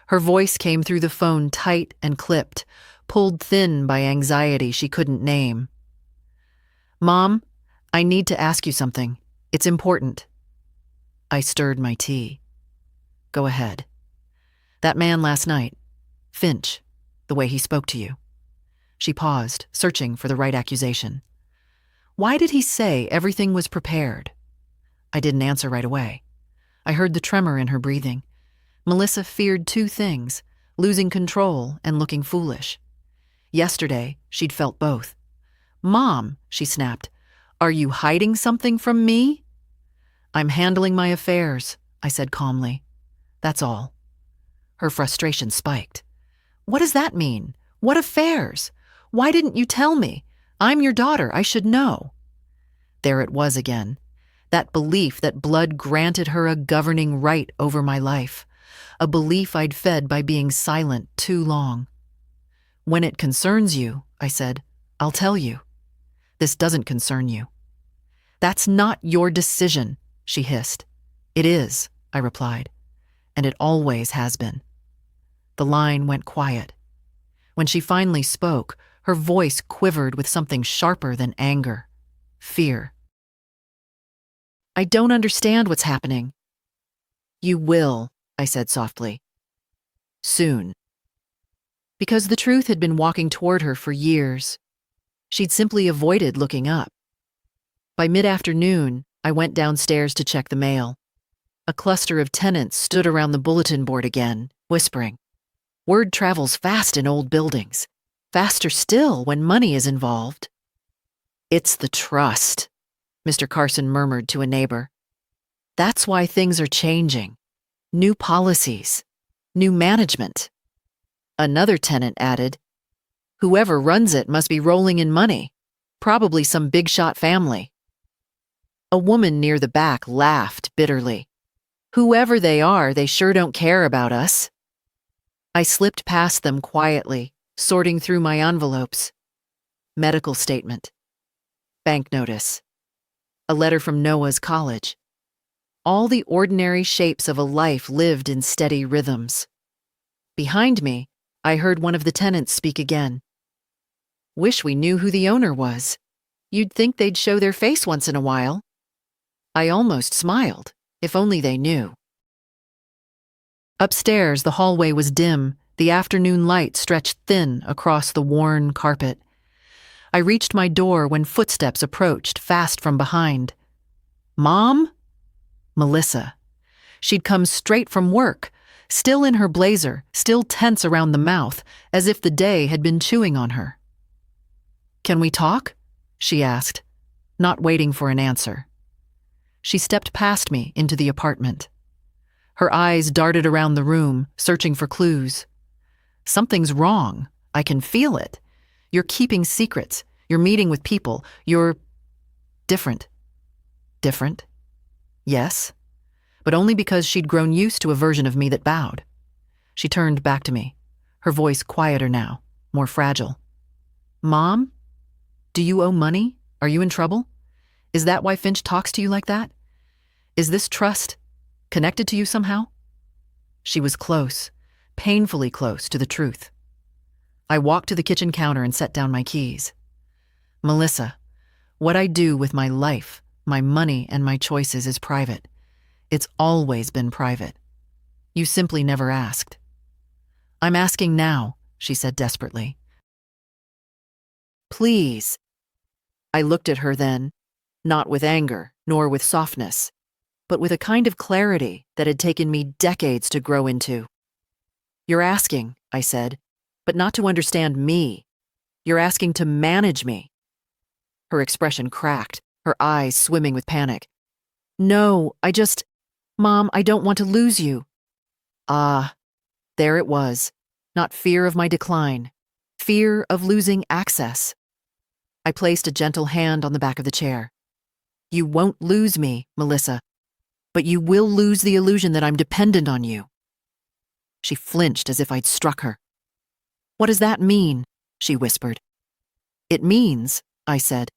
Her voice came through the phone tight and clipped, pulled thin by anxiety she couldn't name. "Mom, I need to ask you something. It's important." I stirred my tea. "Go ahead." "That man last night, Finch, the way he spoke to you." She paused, searching for the right accusation. "Why did he say everything was prepared?" I didn't answer right away. I heard the tremor in her breathing. Melissa feared two things, losing control and looking foolish. Yesterday, she'd felt both. "Mom," she snapped, "are you hiding something from me?" "I'm handling my affairs," I said calmly. "That's all." Her frustration spiked. "What does that mean? What affairs? Why didn't you tell me? I'm your daughter, I should know." There it was again, that belief that blood granted her a governing right over my life, a belief I'd fed by being silent too long. "When it concerns you," I said, "I'll tell you. This doesn't concern you." "That's not your decision," she hissed. "It is," I replied, "and it always has been." The line went quiet. When she finally spoke, her voice quivered with something sharper than anger. Fear. "I don't understand what's happening." "You will," I said softly. "Soon." Because the truth had been walking toward her for years. She'd simply avoided looking up. By mid-afternoon, I went downstairs to check the mail. A cluster of tenants stood around the bulletin board again, whispering. Word travels fast in old buildings. Faster still when money is involved. "It's the trust," Mr. Carson murmured to a neighbor. "That's why things are changing. New policies, new management." Another tenant added, "Whoever runs it must be rolling in money, probably some big-shot family." A woman near the back laughed bitterly. "Whoever they are, they sure don't care about us." I slipped past them quietly, sorting through my envelopes. Medical statement. Bank notice. A letter from Noah's college. All the ordinary shapes of a life lived in steady rhythms. Behind me, I heard one of the tenants speak again. "Wish we knew who the owner was. You'd think they'd show their face once in a while." I almost smiled, if only they knew. Upstairs, the hallway was dim, the afternoon light stretched thin across the worn carpet. I reached my door when footsteps approached fast from behind. "Mom?" Melissa. She'd come straight from work, still in her blazer, still tense around the mouth, as if the day had been chewing on her. "Can we talk?" she asked, not waiting for an answer. She stepped past me into the apartment. Her eyes darted around the room, searching for clues. Something's wrong. I can feel it. You're keeping secrets. You're meeting with people. You're different. Different? Yes, but only because she'd grown used to a version of me that bowed. She turned back to me, her voice quieter now, more fragile. Mom? Do you owe money? Are you in trouble? Is that why Finch talks to you like that? Is this trust connected to you somehow? She was close, painfully close to the truth. I walked to the kitchen counter and set down my keys. Melissa, what I do with my life, my money, and my choices is private. It's always been private. You simply never asked. I'm asking now, she said desperately. Please. I looked at her then, not with anger, nor with softness, but with a kind of clarity that had taken me decades to grow into. You're asking, I said, but not to understand me. You're asking to manage me. Her expression cracked, her eyes swimming with panic. No, Mom, I don't want to lose you. Ah, there it was. Not fear of my decline. Fear of losing access. I placed a gentle hand on the back of the chair. You won't lose me, Melissa, but you will lose the illusion that I'm dependent on you. She flinched as if I'd struck her. What does that mean? She whispered. It means, I said,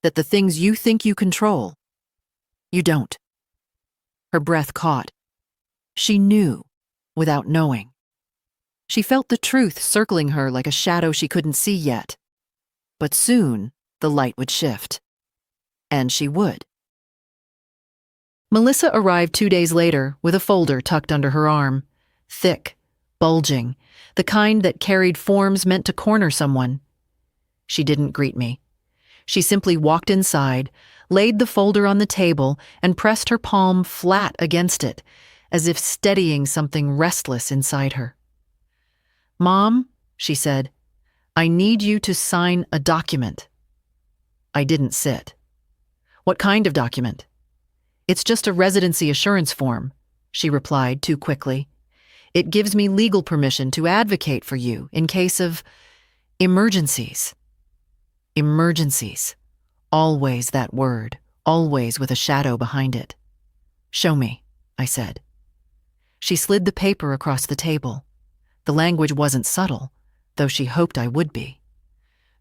that the things you think you control, you don't. Her breath caught. She knew, without knowing. She felt the truth circling her like a shadow she couldn't see yet. But soon, the light would shift. And she would. Melissa arrived 2 days later with a folder tucked under her arm. Thick, bulging, the kind that carried forms meant to corner someone. She didn't greet me. She simply walked inside, laid the folder on the table, and pressed her palm flat against it, as if steadying something restless inside her. Mom, she said, I need you to sign a document. I didn't sit. What kind of document? It's just a residency assurance form, she replied too quickly. It gives me legal permission to advocate for you in case of emergencies. Emergencies. Always that word, always with a shadow behind it. Show me, I said. She slid the paper across the table. The language wasn't subtle, though she hoped I would be.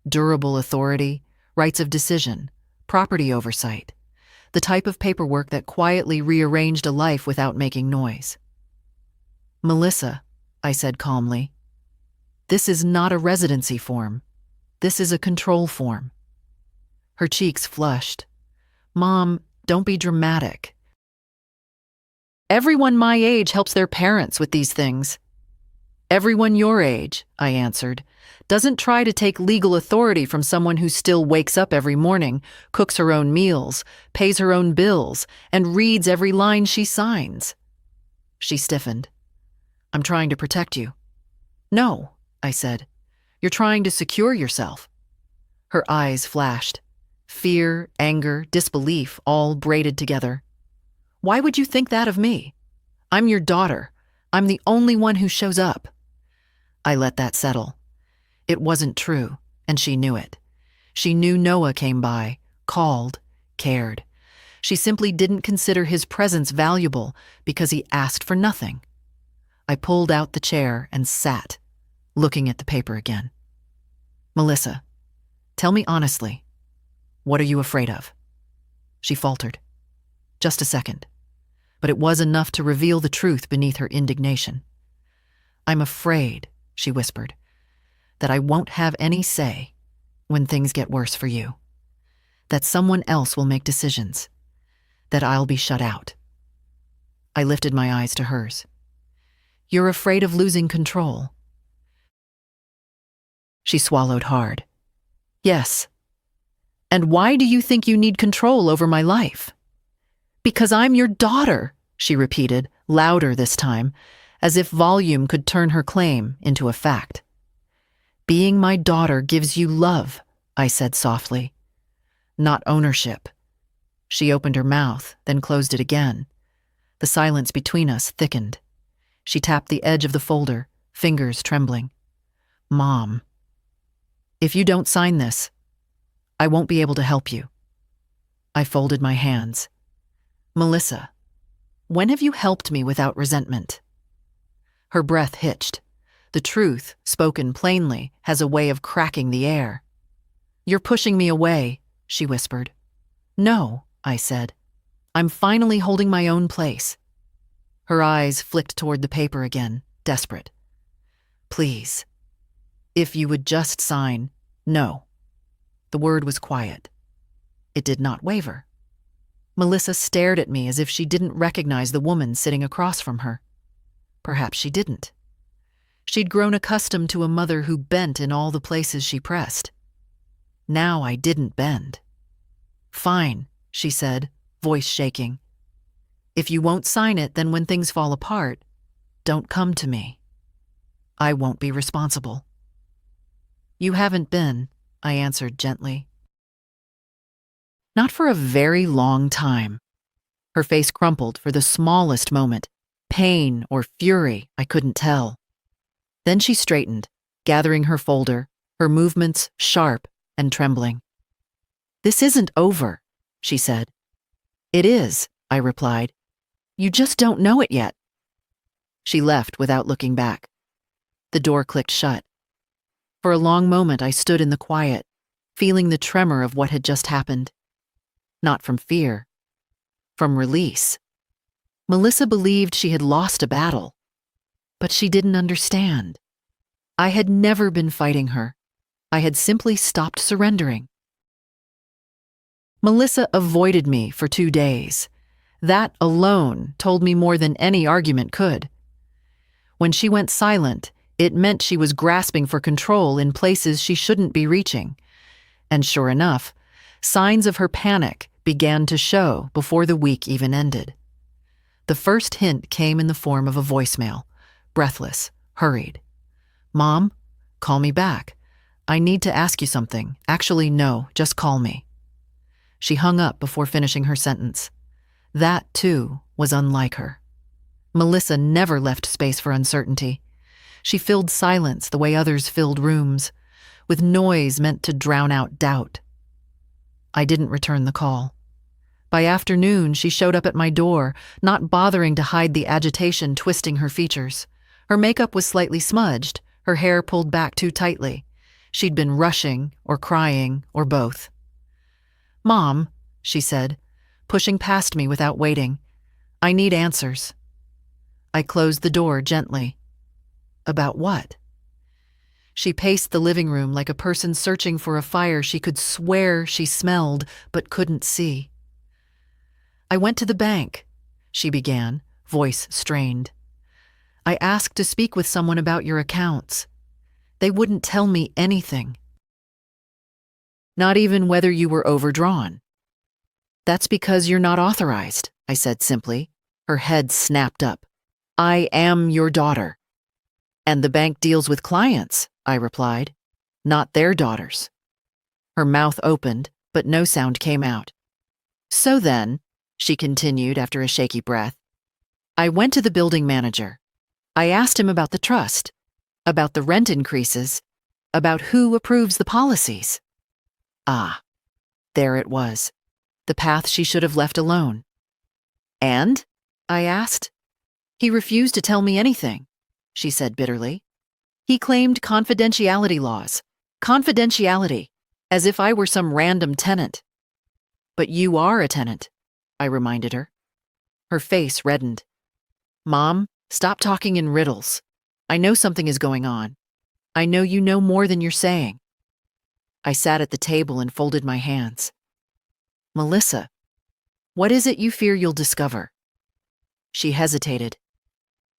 Durable authority, rights of decision, property oversight, the type of paperwork that quietly rearranged a life without making noise. Melissa, I said calmly, this is not a residency form. This is a control form. Her cheeks flushed. Mom, don't be dramatic. Everyone my age helps their parents with these things. Everyone your age, I answered, doesn't try to take legal authority from someone who still wakes up every morning, cooks her own meals, pays her own bills, and reads every line she signs. She stiffened. I'm trying to protect you. No, I said. You're trying to secure yourself. Her eyes flashed. Fear, anger, disbelief, all braided together. Why would you think that of me? I'm your daughter. I'm the only one who shows up. I let that settle. It wasn't true, and she knew it. She knew Noah came by, called, cared. She simply didn't consider his presence valuable because he asked for nothing. I pulled out the chair and sat, looking at the paper again. Melissa, tell me honestly, what are you afraid of? She faltered. Just a second. But it was enough to reveal the truth beneath her indignation. I'm afraid, she whispered, that I won't have any say when things get worse for you. That someone else will make decisions. That I'll be shut out. I lifted my eyes to hers. You're afraid of losing control. She swallowed hard. Yes. And why do you think you need control over my life? Because I'm your daughter, she repeated, louder this time, as if volume could turn her claim into a fact. Being my daughter gives you love, I said softly. Not ownership. She opened her mouth, then closed it again. The silence between us thickened. She tapped the edge of the folder, fingers trembling. Mom, if you don't sign this, I won't be able to help you. I folded my hands. Melissa, when have you helped me without resentment? Her breath hitched. The truth, spoken plainly, has a way of cracking the air. You're pushing me away, she whispered. No, I said. I'm finally holding my own place. Her eyes flicked toward the paper again, desperate. Please. If you would just sign, no. The word was quiet. It did not waver. Melissa stared at me as if she didn't recognize the woman sitting across from her. Perhaps she didn't. She'd grown accustomed to a mother who bent in all the places she pressed. Now I didn't bend. Fine, she said, voice shaking. If you won't sign it, then when things fall apart, don't come to me. I won't be responsible. You haven't been, I answered gently. Not for a very long time. Her face crumpled for the smallest moment, pain or fury, I couldn't tell. Then she straightened, gathering her folder, her movements sharp and trembling. This isn't over, she said. It is, I replied. You just don't know it yet. She left without looking back. The door clicked shut. For a long moment I stood in the quiet, feeling the tremor of what had just happened. Not from fear, from release. Melissa believed she had lost a battle, but she didn't understand. I had never been fighting her. I had simply stopped surrendering. Melissa avoided me for 2 days. That alone told me more than any argument could. When she went silent, it meant she was grasping for control in places she shouldn't be reaching. And sure enough, signs of her panic began to show before the week even ended. The first hint came in the form of a voicemail, breathless, hurried. Mom, call me back. I need to ask you something. Actually, no, just call me. She hung up before finishing her sentence. That, too, was unlike her. Melissa never left space for uncertainty. She filled silence the way others filled rooms, with noise meant to drown out doubt. I didn't return the call. By afternoon, she showed up at my door, not bothering to hide the agitation twisting her features. Her makeup was slightly smudged, her hair pulled back too tightly. She'd been rushing or crying or both. Mom, she said, pushing past me without waiting. I need answers. I closed the door gently. About what? She paced the living room like a person searching for a fire she could swear she smelled but couldn't see. I went to the bank, she began, voice strained. I asked to speak with someone about your accounts. They wouldn't tell me anything. Not even whether you were overdrawn. That's because you're not authorized, I said simply. Her head snapped up. I am your daughter. And the bank deals with clients, I replied, not their daughters. Her mouth opened, but no sound came out. So then, she continued after a shaky breath, I went to the building manager. I asked him about the trust, about the rent increases, about who approves the policies. Ah, there it was, the path she should have left alone. And? I asked. He refused to tell me anything, she said bitterly. He claimed confidentiality laws. Confidentiality, as if I were some random tenant. But you are a tenant, I reminded her. Her face reddened. Mom, stop talking in riddles. I know something is going on. I know you know more than you're saying. I sat at the table and folded my hands. Melissa, what is it you fear you'll discover? She hesitated.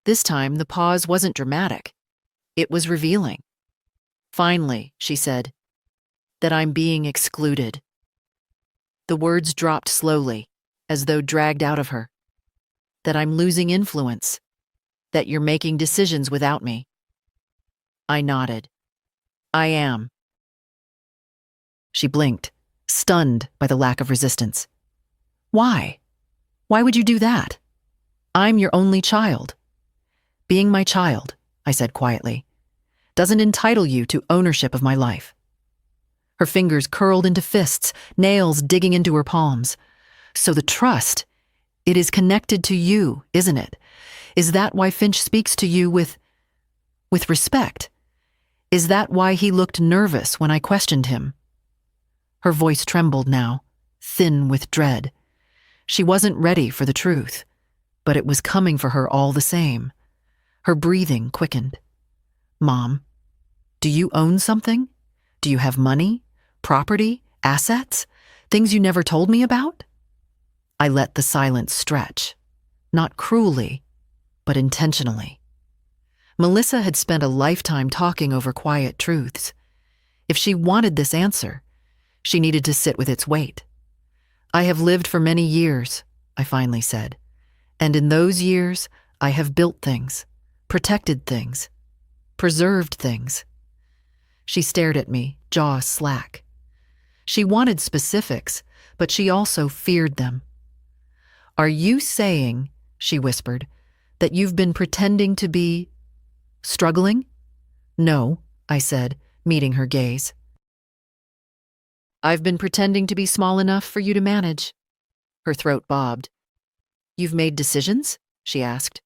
This time, the pause wasn't dramatic. It was revealing. Finally, she said, that I'm being excluded. The words dropped slowly, as though dragged out of her. That I'm losing influence. That you're making decisions without me. I nodded. I am. She blinked, stunned by the lack of resistance. Why? Why would you do that? I'm your only child. Being my child, I said quietly, doesn't entitle you to ownership of my life. Her fingers curled into fists, nails digging into her palms. So the trust, it is connected to you, isn't it? Is that why Finch speaks to you with respect? Is that why he looked nervous when I questioned him? Her voice trembled now, thin with dread. She wasn't ready for the truth, but it was coming for her all the same. Her breathing quickened. Mom, do you own something? Do you have money, property, assets, things you never told me about? I let the silence stretch, not cruelly, but intentionally. Melissa had spent a lifetime talking over quiet truths. If she wanted this answer, she needed to sit with its weight. I have lived for many years, I finally said, and in those years, I have built things, protected things, preserved things. She stared at me, jaw slack. She wanted specifics, but she also feared them. Are you saying, she whispered, that you've been pretending to be struggling? No, I said, meeting her gaze. I've been pretending to be small enough for you to manage. Her throat bobbed. You've made decisions? She asked.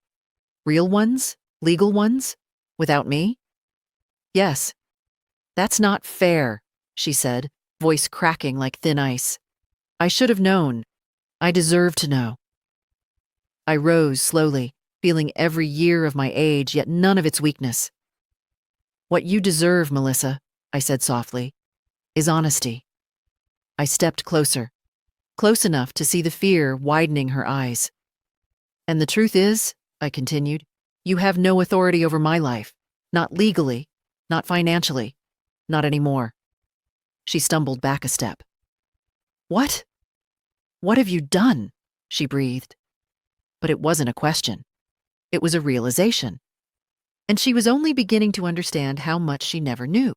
Real ones? Legal ones? Without me? Yes. That's not fair, she said, voice cracking like thin ice. I should have known. I deserve to know. I rose slowly, feeling every year of my age, yet none of its weakness. What you deserve, Melissa, I said softly, is honesty. I stepped closer, close enough to see the fear widening her eyes. And the truth is, I continued, you have no authority over my life, not legally, not financially, not anymore. She stumbled back a step. What? What have you done? She breathed. But it wasn't a question. It was a realization. And she was only beginning to understand how much she never knew.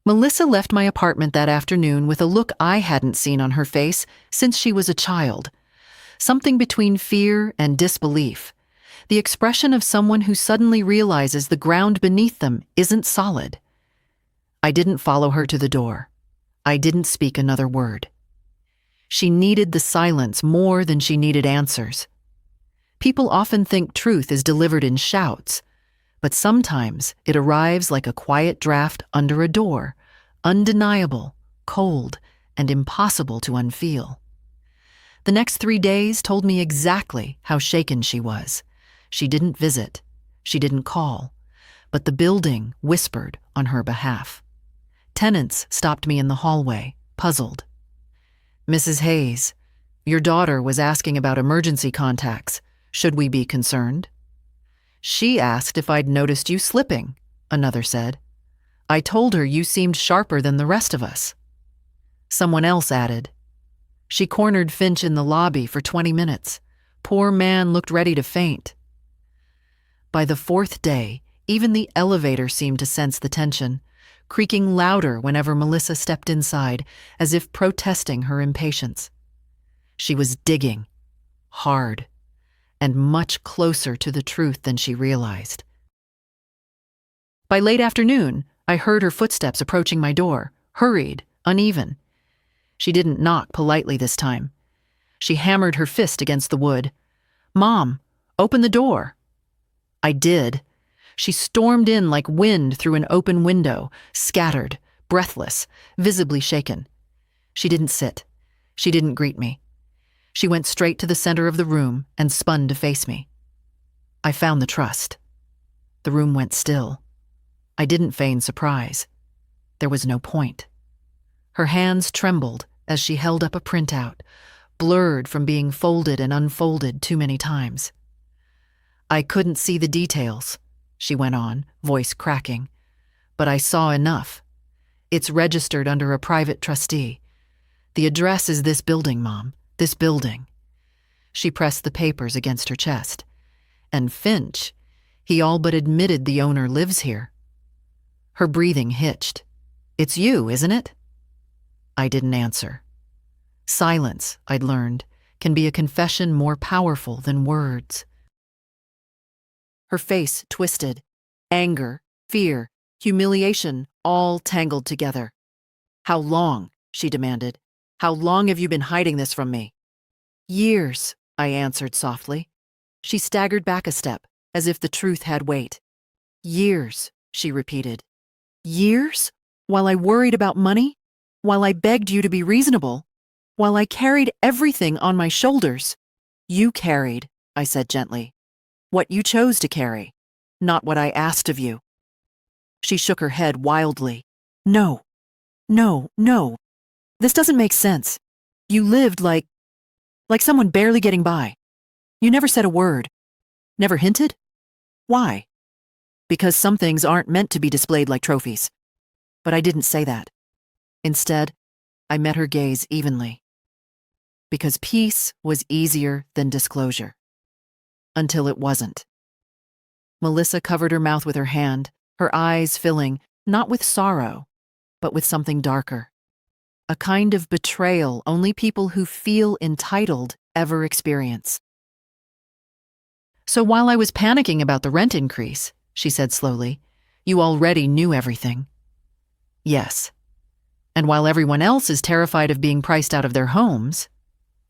Melissa left my apartment that afternoon with a look I hadn't seen on her face since she was a child. Something between fear and disbelief. The expression of someone who suddenly realizes the ground beneath them isn't solid. I didn't follow her to the door. I didn't speak another word. She needed the silence more than she needed answers. People often think truth is delivered in shouts, but sometimes it arrives like a quiet draft under a door, undeniable, cold, and impossible to unfeel. The next 3 days told me exactly how shaken she was. She didn't visit, she didn't call, but the building whispered on her behalf. Tenants stopped me in the hallway, puzzled. Mrs. Hayes, your daughter was asking about emergency contacts. Should we be concerned? She asked if I'd noticed you slipping, another said. I told her you seemed sharper than the rest of us. Someone else added. She cornered Finch in the lobby for 20 minutes. Poor man looked ready to faint. By the 4th day, even the elevator seemed to sense the tension, creaking louder whenever Melissa stepped inside, as if protesting her impatience. She was digging, hard, and much closer to the truth than she realized. By late afternoon, I heard her footsteps approaching my door, hurried, uneven. She didn't knock politely this time. She hammered her fist against the wood. Mom, open the door. I did. She stormed in like wind through an open window, scattered, breathless, visibly shaken. She didn't sit. She didn't greet me. She went straight to the center of the room and spun to face me. I found the trust. The room went still. I didn't feign surprise. There was no point. Her hands trembled as she held up a printout, blurred from being folded and unfolded too many times. I couldn't see the details, she went on, voice cracking, but I saw enough. It's registered under a private trustee. The address is this building, Mom, this building. She pressed the papers against her chest. And Finch, he all but admitted the owner lives here. Her breathing hitched. It's you, isn't it? I didn't answer. Silence, I'd learned, can be a confession more powerful than words. Her face twisted. Anger, fear, humiliation, all tangled together. "How long?" she demanded. "How long have you been hiding this from me?" "Years," I answered softly. She staggered back a step, as if the truth had weight. "Years," she repeated. "Years? While I worried about money? While I begged you to be reasonable? While I carried everything on my shoulders?" "You carried," I said gently. "What you chose to carry, not what I asked of you." She shook her head wildly. "No, no, no. This doesn't make sense. You lived like someone barely getting by. You never said a word. Never hinted? Why? Because some things aren't meant to be displayed like trophies." But I didn't say that. Instead, I met her gaze evenly. Because peace was easier than disclosure. Until it wasn't. Melissa covered her mouth with her hand, her eyes filling, not with sorrow, but with something darker. A kind of betrayal only people who feel entitled ever experience. "So while I was panicking about the rent increase," she said slowly, "you already knew everything." "Yes. And while everyone else is terrified of being priced out of their homes,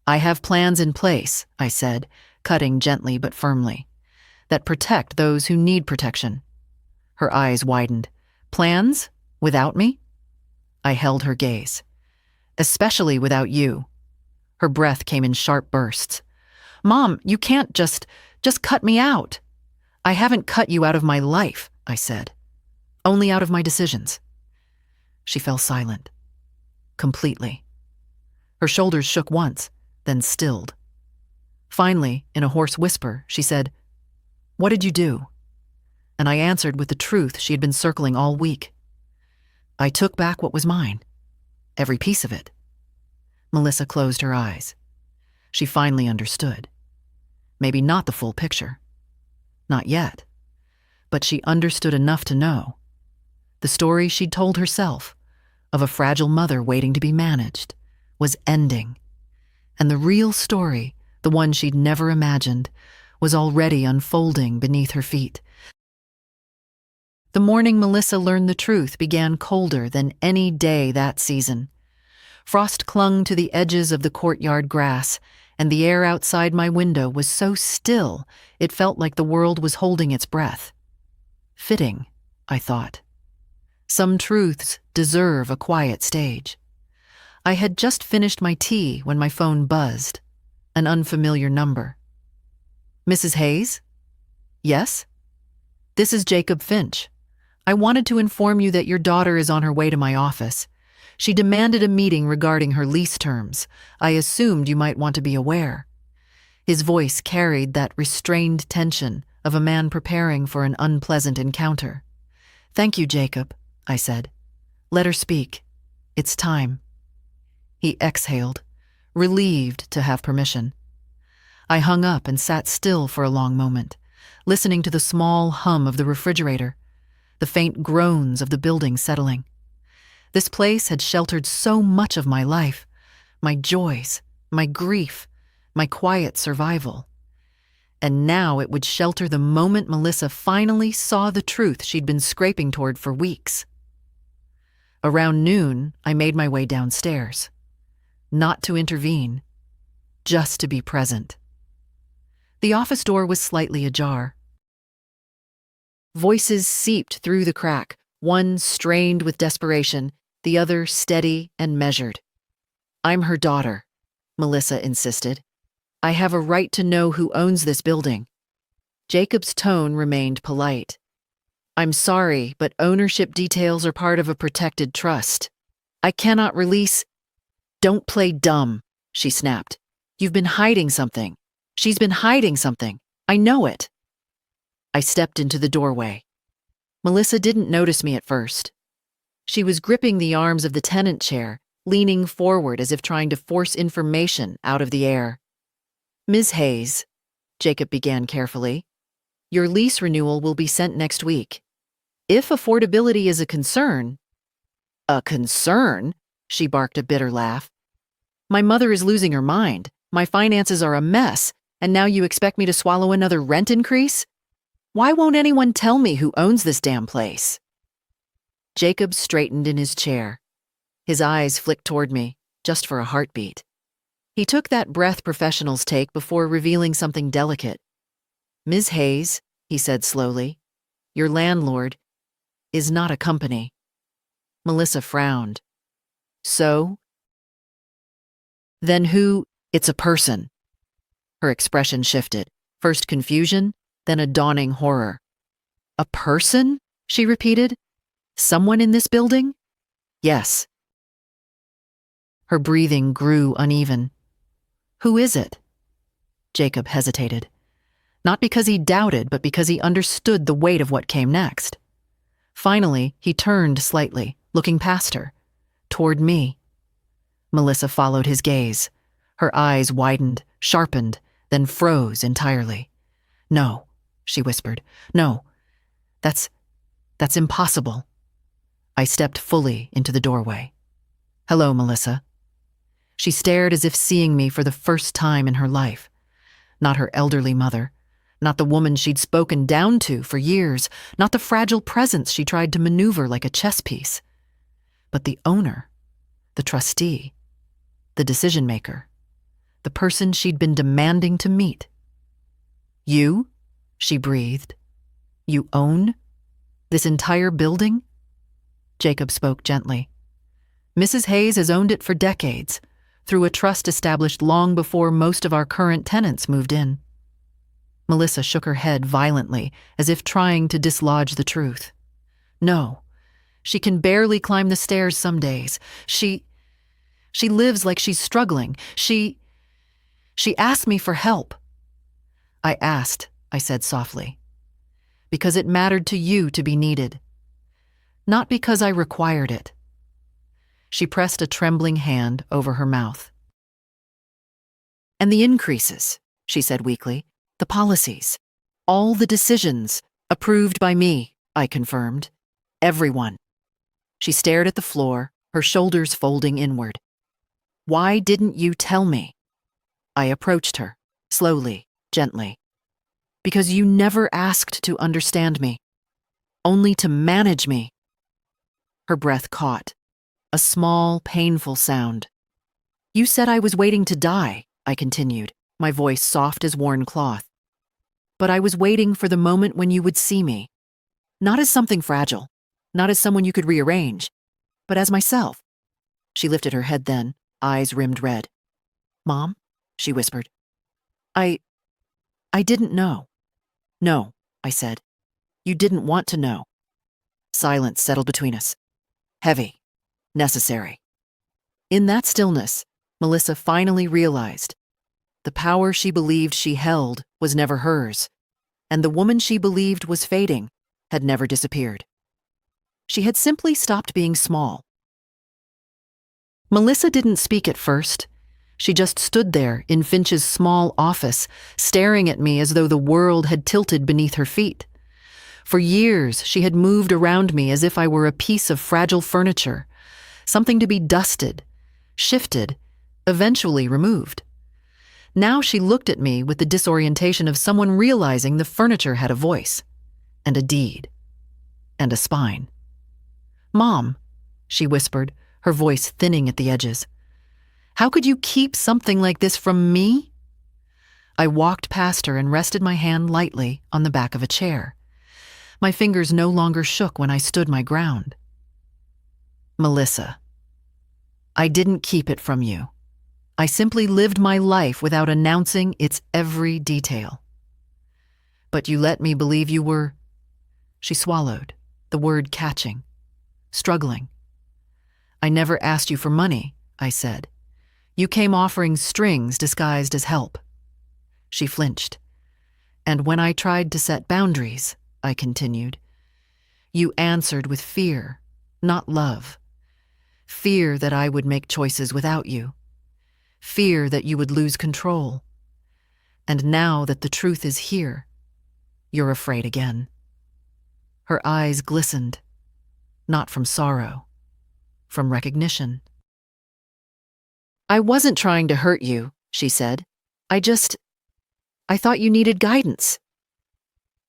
I have plans in place," I said, cutting gently but firmly, "that protect those who need protection." Her eyes widened. "Plans? Without me?" I held her gaze. "Especially without you." Her breath came in sharp bursts. "Mom, you can't just cut me out." "I haven't cut you out of my life," I said. "Only out of my decisions." She fell silent. Completely. Her shoulders shook once, then stilled. Finally, in a hoarse whisper, she said, "What did you do?" And I answered with the truth she had been circling all week. "I took back what was mine. Every piece of it." Melissa closed her eyes. She finally understood. Maybe not the full picture. Not yet. But she understood enough to know. The story she'd told herself, of a fragile mother waiting to be managed, was ending. And the real story, the one she'd never imagined, was already unfolding beneath her feet. The morning Melissa learned the truth began colder than any day that season. Frost clung to the edges of the courtyard grass, and the air outside my window was so still it felt like the world was holding its breath. Fitting, I thought. Some truths deserve a quiet stage. I had just finished my tea when my phone buzzed. An unfamiliar number. "Mrs. Hayes?" "Yes?" "This is Jacob Finch. I wanted to inform you that your daughter is on her way to my office. She demanded a meeting regarding her lease terms. I assumed you might want to be aware." His voice carried that restrained tension of a man preparing for an unpleasant encounter. "Thank you, Jacob," I said. "Let her speak. It's time." He exhaled, relieved to have permission. I hung up and sat still for a long moment, listening to the small hum of the refrigerator, the faint groans of the building settling. This place had sheltered so much of my life, my joys, my grief, my quiet survival. And now it would shelter the moment Melissa finally saw the truth she'd been scraping toward for weeks. Around noon, I made my way downstairs. Not to intervene, just to be present. The office door was slightly ajar. Voices seeped through the crack, one strained with desperation, the other steady and measured. "I'm her daughter," Melissa insisted. "I have a right to know who owns this building." Jacob's tone remained polite. "I'm sorry, but ownership details are part of a protected trust. I cannot release—" "Don't play dumb," she snapped. "You've been hiding something. She's been hiding something. I know it." I stepped into the doorway. Melissa didn't notice me at first. She was gripping the arms of the tenant chair, leaning forward as if trying to force information out of the air. "Ms. Hayes," Jacob began carefully, "your lease renewal will be sent next week. If affordability is a concern—" "A concern?" She barked a bitter laugh. My mother is losing her mind. My finances are a mess, and now you expect me to swallow another rent increase? Why won't anyone tell me who owns this damn place?" Jacob straightened in his chair. His eyes flicked toward me, just for a heartbeat. He took that breath professionals take before revealing something delicate. "Ms. Hayes," he said slowly, "your landlord is not a company." Melissa frowned. "So? Then who? It's a person." Her expression shifted, first confusion, then a dawning horror. "A person?" she repeated. "Someone in this building?" "Yes." Her breathing grew uneven. "Who is it?" Jacob hesitated. Not because he doubted, but because he understood the weight of what came next. Finally, he turned slightly, looking past her, toward me. Melissa followed his gaze. Her eyes widened, sharpened, then froze entirely. "No," she whispered. "No, that's impossible." I stepped fully into the doorway. "Hello, Melissa." She stared as if seeing me for the first time in her life. Not her elderly mother, not the woman she'd spoken down to for years, not the fragile presence she tried to maneuver like a chess piece, but the owner, the trustee, the decision-maker, the person she'd been demanding to meet. "You?" she breathed. "You own this entire building?" Jacob spoke gently. "Mrs. Hayes has owned it for decades, through a trust established long before most of our current tenants moved in." Melissa shook her head violently, as if trying to dislodge the truth. "No, she can barely climb the stairs some days. She lives like she's struggling. She asked me for help." "I asked," I said softly, "because it mattered to you to be needed. Not because I required it." She pressed a trembling hand over her mouth. "And the increases," she said weakly, "the policies, all the decisions, approved by me," I confirmed. "Everyone." She stared at the floor, her shoulders folding inward. "Why didn't you tell me?" I approached her, slowly, gently. "Because you never asked to understand me, only to manage me." Her breath caught, a small, painful sound. "You said I was waiting to die," I continued, my voice soft as worn cloth. "But I was waiting for the moment when you would see me. Not as something fragile, not as someone you could rearrange, but as myself." She lifted her head then, eyes rimmed red. "Mom," she whispered. I didn't know." "No," I said. "You didn't want to know." Silence settled between us. Heavy. Necessary. In that stillness, Melissa finally realized the power she believed she held was never hers, and the woman she believed was fading had never disappeared. She had simply stopped being small. Melissa didn't speak at first. She just stood there in Finch's small office, staring at me as though the world had tilted beneath her feet. For years, she had moved around me as if I were a piece of fragile furniture, something to be dusted, shifted, eventually removed. Now she looked at me with the disorientation of someone realizing the furniture had a voice, and a deed, and a spine. "Mom," she whispered, her voice thinning at the edges. "How could you keep something like this from me?" I walked past her and rested my hand lightly on the back of a chair. My fingers no longer shook when I stood my ground. "Melissa, I didn't keep it from you. I simply lived my life without announcing its every detail. But you let me believe you were—" She swallowed, the word catching, struggling. "I never asked you for money," I said. "You came offering strings disguised as help." She flinched. "And when I tried to set boundaries," I continued, "you answered with fear, not love. Fear that I would make choices without you. Fear that you would lose control. And now that the truth is here, you're afraid again." Her eyes glistened, not from sorrow, from recognition. I wasn't trying to hurt you, she said. I thought you needed guidance.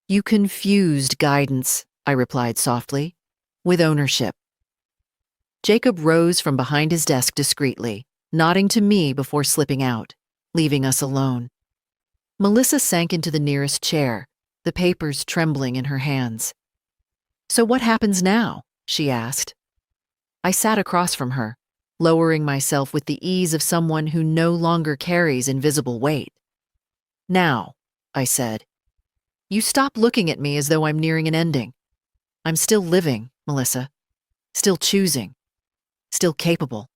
You confused guidance, I replied softly, with ownership. Jacob rose from behind his desk discreetly, nodding to me before slipping out, leaving us alone. Melissa sank into the nearest chair, the papers trembling in her hands. So what happens now? She asked. I sat across from her, lowering myself with the ease of someone who no longer carries invisible weight. Now, I said, you stop looking at me as though I'm nearing an ending. I'm still living, Melissa. Still choosing. Still capable.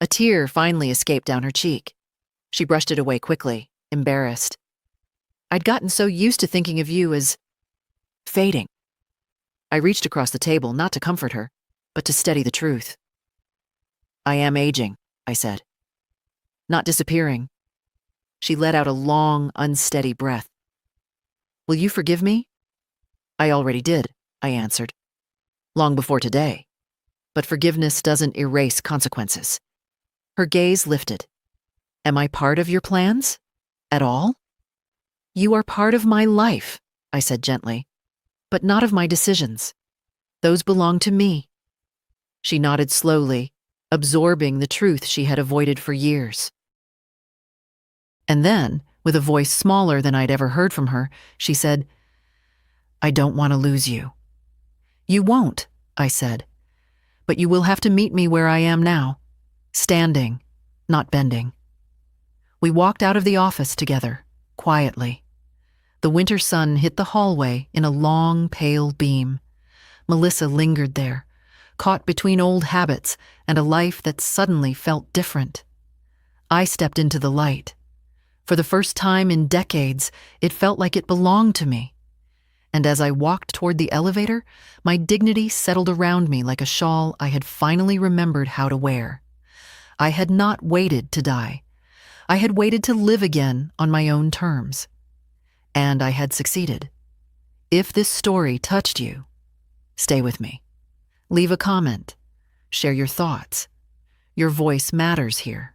A tear finally escaped down her cheek. She brushed it away quickly, embarrassed. I'd gotten so used to thinking of you as fading. I reached across the table not to comfort her, but to steady the truth. I am aging, I said. Not disappearing. She let out a long, unsteady breath. Will you forgive me? I already did, I answered. Long before today. But forgiveness doesn't erase consequences. Her gaze lifted. Am I part of your plans? At all? You are part of my life, I said gently, but not of my decisions. Those belong to me. She nodded slowly, absorbing the truth she had avoided for years. And then, with a voice smaller than I'd ever heard from her, she said, I don't want to lose you. You won't, I said, but you will have to meet me where I am now, standing, not bending. We walked out of the office together, quietly. The winter sun hit the hallway in a long, pale beam. Melissa lingered there, caught between old habits and a life that suddenly felt different. I stepped into the light. For the first time in decades, it felt like it belonged to me. And as I walked toward the elevator, my dignity settled around me like a shawl I had finally remembered how to wear. I had not waited to die. I had waited to live again on my own terms. And I had succeeded. If this story touched you, stay with me. Leave a comment. Share your thoughts. Your voice matters here.